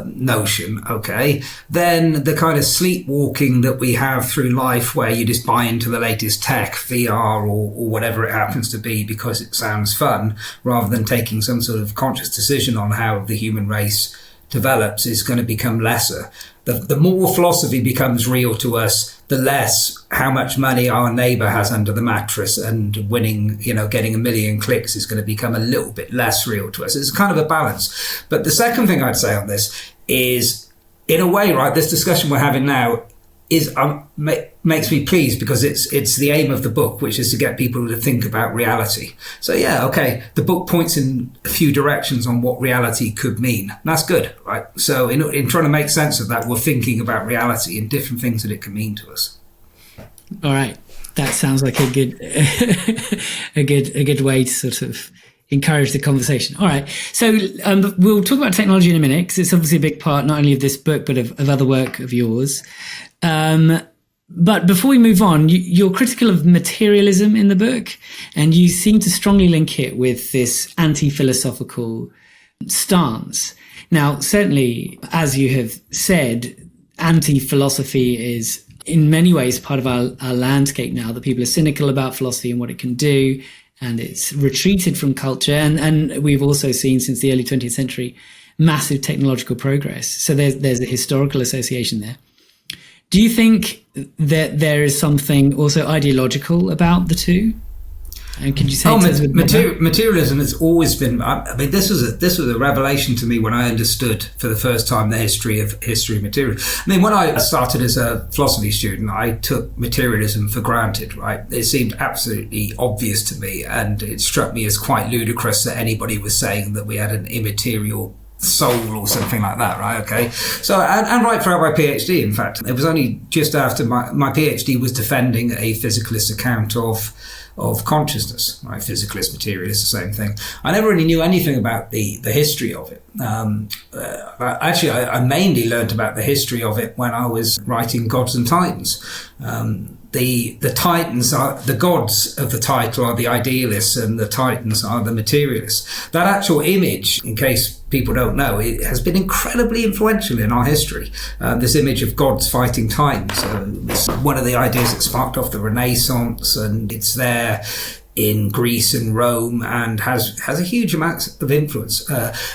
notion, okay, then the kind of sleepwalking that we have through life where you just buy into the latest tech, VR or whatever it happens to be because it sounds fun, rather than taking some sort of conscious decision on how the human race develops, is going to become lesser. The more philosophy becomes real to us, the less how much money our neighbor has under the mattress, and winning, getting 1 million clicks is going to become a little bit less real to us. It's kind of a balance. But the second thing I'd say on this is, in a way, right, this discussion we're having now is makes me pleased, because it's the aim of the book, which is to get people to think about reality. So yeah, okay, the book points in a few directions on what reality could mean. That's good, right? So in trying to make sense of that, we're thinking about reality and different things that it can mean to us. All right, that sounds like a good a good way to sort of encourage the conversation. All right, so we'll talk about technology in a minute, because it's obviously a big part not only of this book but of other work of yours. But before we move on, you're critical of materialism in the book, and you seem to strongly link it with this anti-philosophical stance. Now, certainly, as you have said, anti-philosophy is in many ways part of our landscape now, that people are cynical about philosophy and what it can do, and it's retreated from culture. And we've also seen since the early 20th century massive technological progress. So there's a historical association there. Do you think that there is something also ideological about the two? And could you say materialism has always been? I mean, this was a revelation to me when I understood for the first time the history of materialism. I mean, when I started as a philosophy student, I took materialism for granted. Right? It seemed absolutely obvious to me, and it struck me as quite ludicrous that anybody was saying that we had an immaterial soul or something like that, right? Okay. So, and right throughout my PhD, in fact, it was only just after my PhD was defending a physicalist account of consciousness, right? Physicalist, materialist, the same thing. I never really knew anything about the history of it. Actually, I mainly learned about the history of it when I was writing Gods and Titans. The Titans are the gods of the title are the idealists, and the Titans are the materialists. That actual image, in case people don't know, it has been incredibly influential in our history. This image of gods fighting Titans, it's one of the ideas that sparked off the Renaissance, and it's there in Greece and Rome, and has a huge amount of influence.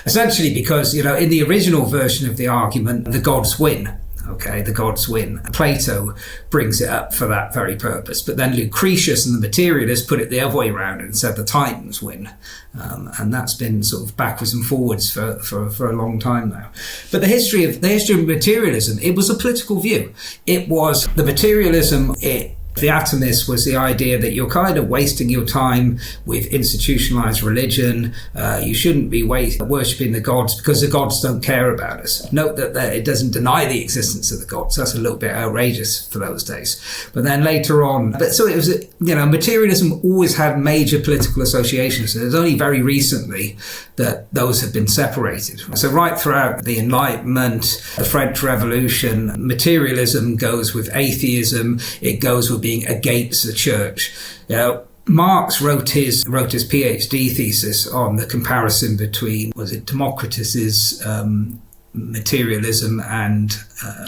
Essentially because, in the original version of the argument, the gods win. Okay, the gods win. Plato brings it up for that very purpose. But then Lucretius and the materialists put it the other way around and said the Titans win. And that's been sort of backwards and forwards for a long time now. But the history of materialism, it was a political view. It was the materialism, the atomist was the idea that you're kind of wasting your time with institutionalized religion. You shouldn't be worshipping the gods because the gods don't care about us. Note that it doesn't deny the existence of the gods. That's a little bit outrageous for those days. But then later on, so it was, materialism always had major political associations. It was only very recently that those have been separated. So right throughout the Enlightenment, the French Revolution, materialism goes with atheism. It goes with being against the church. Marx wrote his PhD thesis on the comparison between, Democritus's materialism and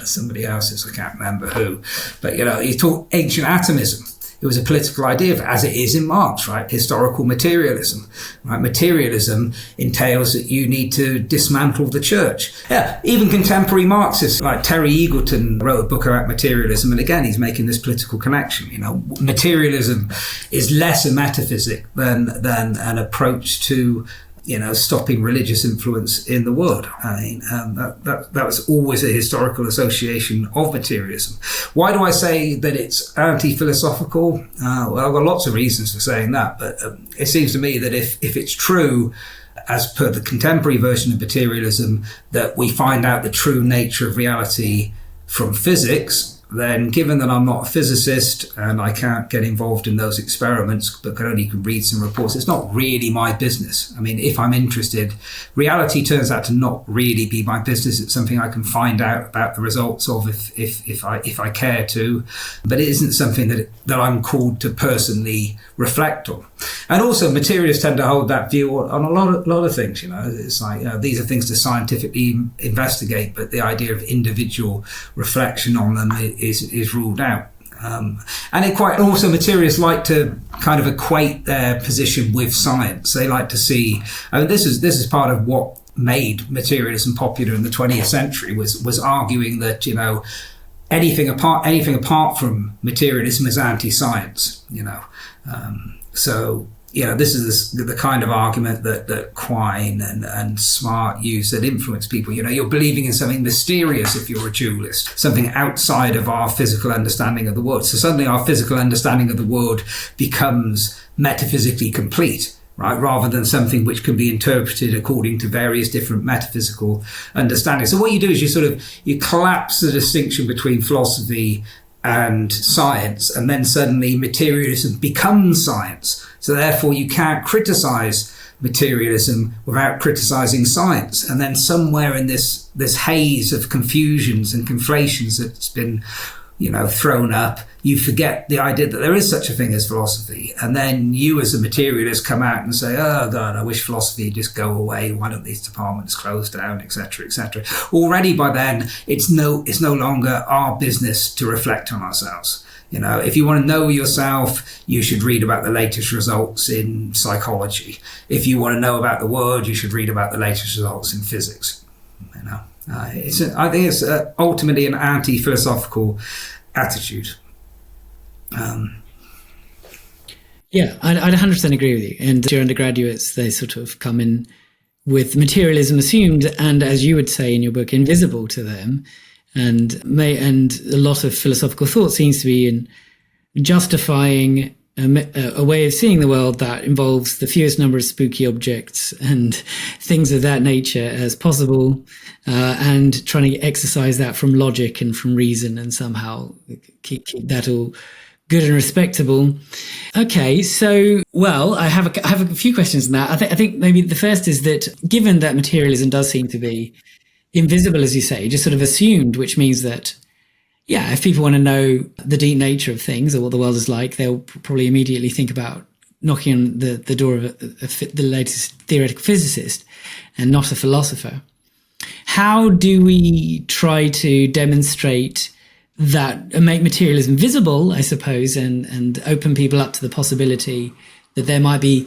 somebody else's, I can't remember who, but he taught ancient atomism. It was a political idea, as it is in Marx, right? Historical materialism, right? Materialism entails that you need to dismantle the church. Yeah, even contemporary Marxists like Terry Eagleton wrote a book about materialism, and again, he's making this political connection. Materialism is less a metaphysic than an approach to stopping religious influence in the world. I mean, that was always a historical association of materialism. Why do I say that it's anti-philosophical? Well, I've got lots of reasons for saying that, but it seems to me that if it's true, as per the contemporary version of materialism, that we find out the true nature of reality from physics, then given that I'm not a physicist and I can't get involved in those experiments, but can only read some reports, it's not really my business. I mean, if I'm interested, reality turns out to not really be my business. It's something I can find out about the results of if I care to, but it isn't something that I'm called to personally reflect on. And also materialists tend to hold that view on a lot of things, It's like, these are things to scientifically investigate, but the idea of individual reflection on them is ruled out. And also materialists like to kind of equate their position with science. They like to see, this is part of what made materialism popular in the 20th century was arguing that, anything apart from materialism is anti-science, So, this is the kind of argument that Quine and Smart use that influence people. You're believing in something mysterious if you're a dualist, something outside of our physical understanding of the world. So suddenly our physical understanding of the world becomes metaphysically complete, right? Rather than something which can be interpreted according to various different metaphysical understandings. So what you do is you collapse the distinction between philosophy and science, and then suddenly materialism becomes science. So therefore you can't criticize materialism without criticizing science. And then somewhere in this haze of confusions and conflations that's been thrown up, you forget the idea that there is such a thing as philosophy. And then you as a materialist come out and say, oh God, I wish philosophy would just go away. Why don't these departments close down, etc., etc. Already by then, it's no longer our business to reflect on ourselves. If you want to know yourself, you should read about the latest results in psychology. If you want to know about the world, you should read about the latest results in physics. I think it's ultimately an anti-philosophical attitude. Yeah, I'd 100% agree with you. And your undergraduates, they sort of come in with materialism assumed, and as you would say in your book, invisible to them. And a lot of philosophical thought seems to be in justifying a way of seeing the world that involves the fewest number of spooky objects and things of that nature as possible, and trying to exercise that from logic and from reason and somehow keep that all good and respectable. Okay, so, I have a few questions on that. I think maybe the first is that given that materialism does seem to be invisible, as you say, just sort of assumed, which means that, if people want to know the deep nature of things or what the world is like, they'll probably immediately think about knocking on the door of the latest theoretical physicist and not a philosopher. How do we try to demonstrate that and make materialism visible, I suppose, and open people up to the possibility that there might be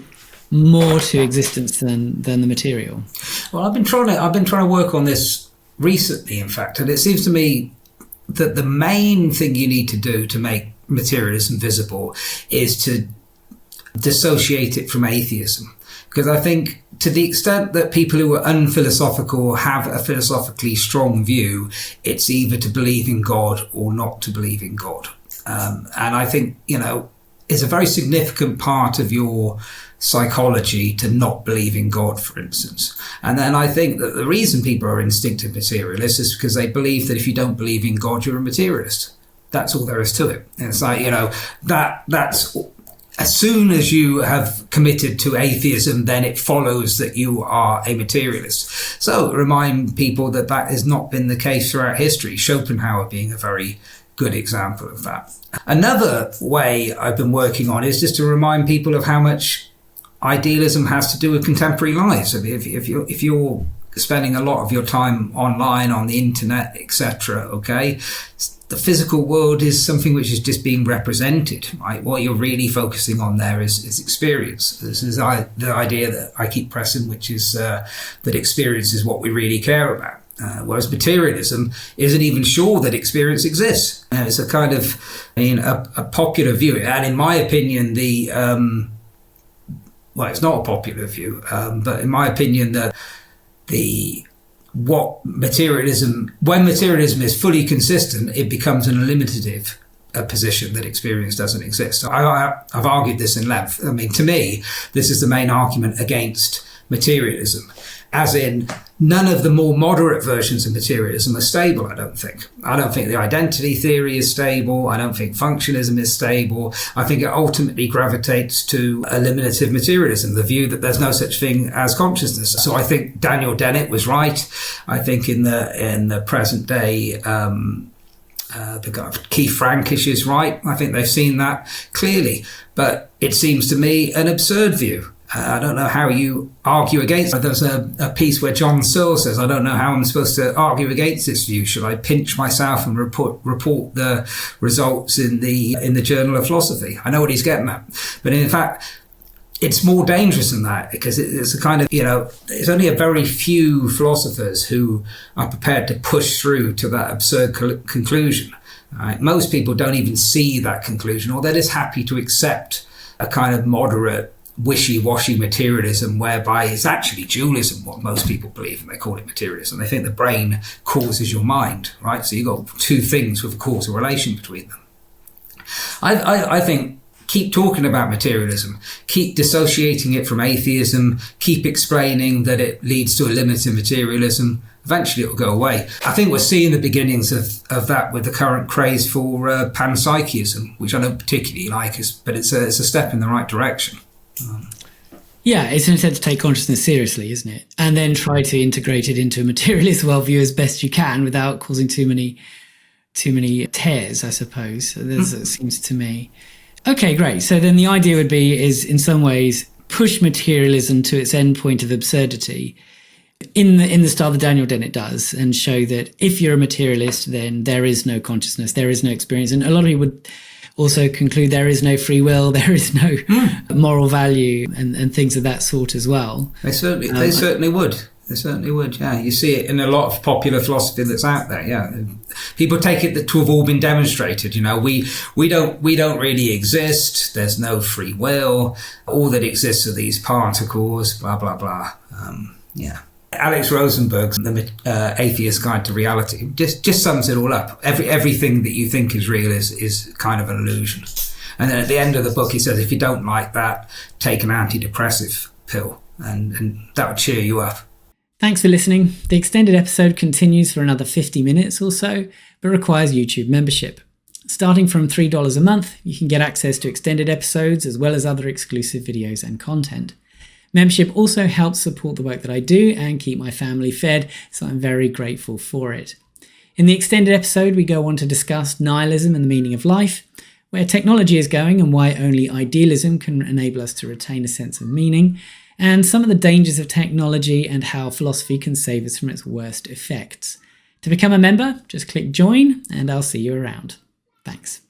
more to existence than the material? Well, I've been trying to work on this recently, in fact, and it seems to me that the main thing you need to do to make materialism visible is to dissociate it from atheism. Because I think to the extent that people who are unphilosophical have a philosophically strong view, it's either to believe in God or not to believe in God. And I think, it's a very significant part of your psychology to not believe in God, for instance. And then I think that the reason people are instinctive materialists is because they believe that if you don't believe in God, you're a materialist. That's all there is to it. And it's like, that's as soon as you have committed to atheism, then it follows that you are a materialist. So remind people that has not been the case throughout history. Schopenhauer being a very good example of that. Another way I've been working on is just to remind people of how much idealism has to do with contemporary lives. If you're spending a lot of your time online, on the internet, etc., okay, the physical world is something which is just being represented, right? What you're really focusing on there is experience. This is the idea that I keep pressing, which is that experience is what we really care about. Whereas materialism isn't even sure that experience exists. It's a kind of, a popular view. And in my opinion, it's not a popular view, but in my opinion, when materialism is fully consistent, it becomes an eliminative position that experience doesn't exist. So I've argued this in length. To me, this is the main argument against materialism. As in, none of the more moderate versions of materialism are stable, I don't think. I don't think the identity theory is stable. I don't think functionalism is stable. I think it ultimately gravitates to eliminative materialism, the view that there's no such thing as consciousness. So I think Daniel Dennett was right. I think in the present day, The guy Keith Frankish is right. I think they've seen that clearly. But it seems to me an absurd view. I don't know how you argue against it. There's a piece where John Searle says, I don't know how I'm supposed to argue against this view. Should I pinch myself and report the results in the Journal of Philosophy? I know what he's getting at. But in fact, it's more dangerous than that, because it's a kind of, there's only a very few philosophers who are prepared to push through to that absurd conclusion. Right? Most people don't even see that conclusion, or they're just happy to accept a kind of moderate, wishy-washy materialism, whereby it's actually dualism, what most people believe, and they call it materialism. They think the brain causes your mind, right? So you've got two things with a causal relation between them. I think keep talking about materialism, keep dissociating it from atheism, keep explaining that it leads to a limit in materialism. Eventually it will go away. I think we're seeing the beginnings of that with the current craze for panpsychism, which I don't particularly like, but it's a step in the right direction. Yeah, it's an attempt to take consciousness seriously, isn't it? And then try to integrate it into a materialist worldview as best you can without causing too many tears, I suppose. It seems to me. Okay, great. So then the idea would be is in some ways push materialism to its end point of absurdity in the style that Daniel Dennett does, and show that if you're a materialist, then there is no consciousness, there is no experience. And a lot of people would also conclude there is no free will, there is no moral value, and things of that sort as well. They certainly would. They certainly would, yeah. You see it in a lot of popular philosophy that's out there, yeah. People take it to have all been demonstrated, we don't really exist, there's no free will, all that exists are these particles, blah, blah, blah. Yeah. Alex Rosenberg's The Atheist Guide to Reality just sums it all up. Everything that you think is real is kind of an illusion. And then at the end of the book, he says, if you don't like that, take an antidepressive pill, and that would cheer you up. Thanks for listening. The extended episode continues for another 50 minutes or so, but requires YouTube membership. Starting from $3 a month, you can get access to extended episodes as well as other exclusive videos and content. Membership also helps support the work that I do and keep my family fed, so I'm very grateful for it. In the extended episode, we go on to discuss nihilism and the meaning of life, where technology is going and why only idealism can enable us to retain a sense of meaning, and some of the dangers of technology and how philosophy can save us from its worst effects. To become a member, just click join and I'll see you around. Thanks.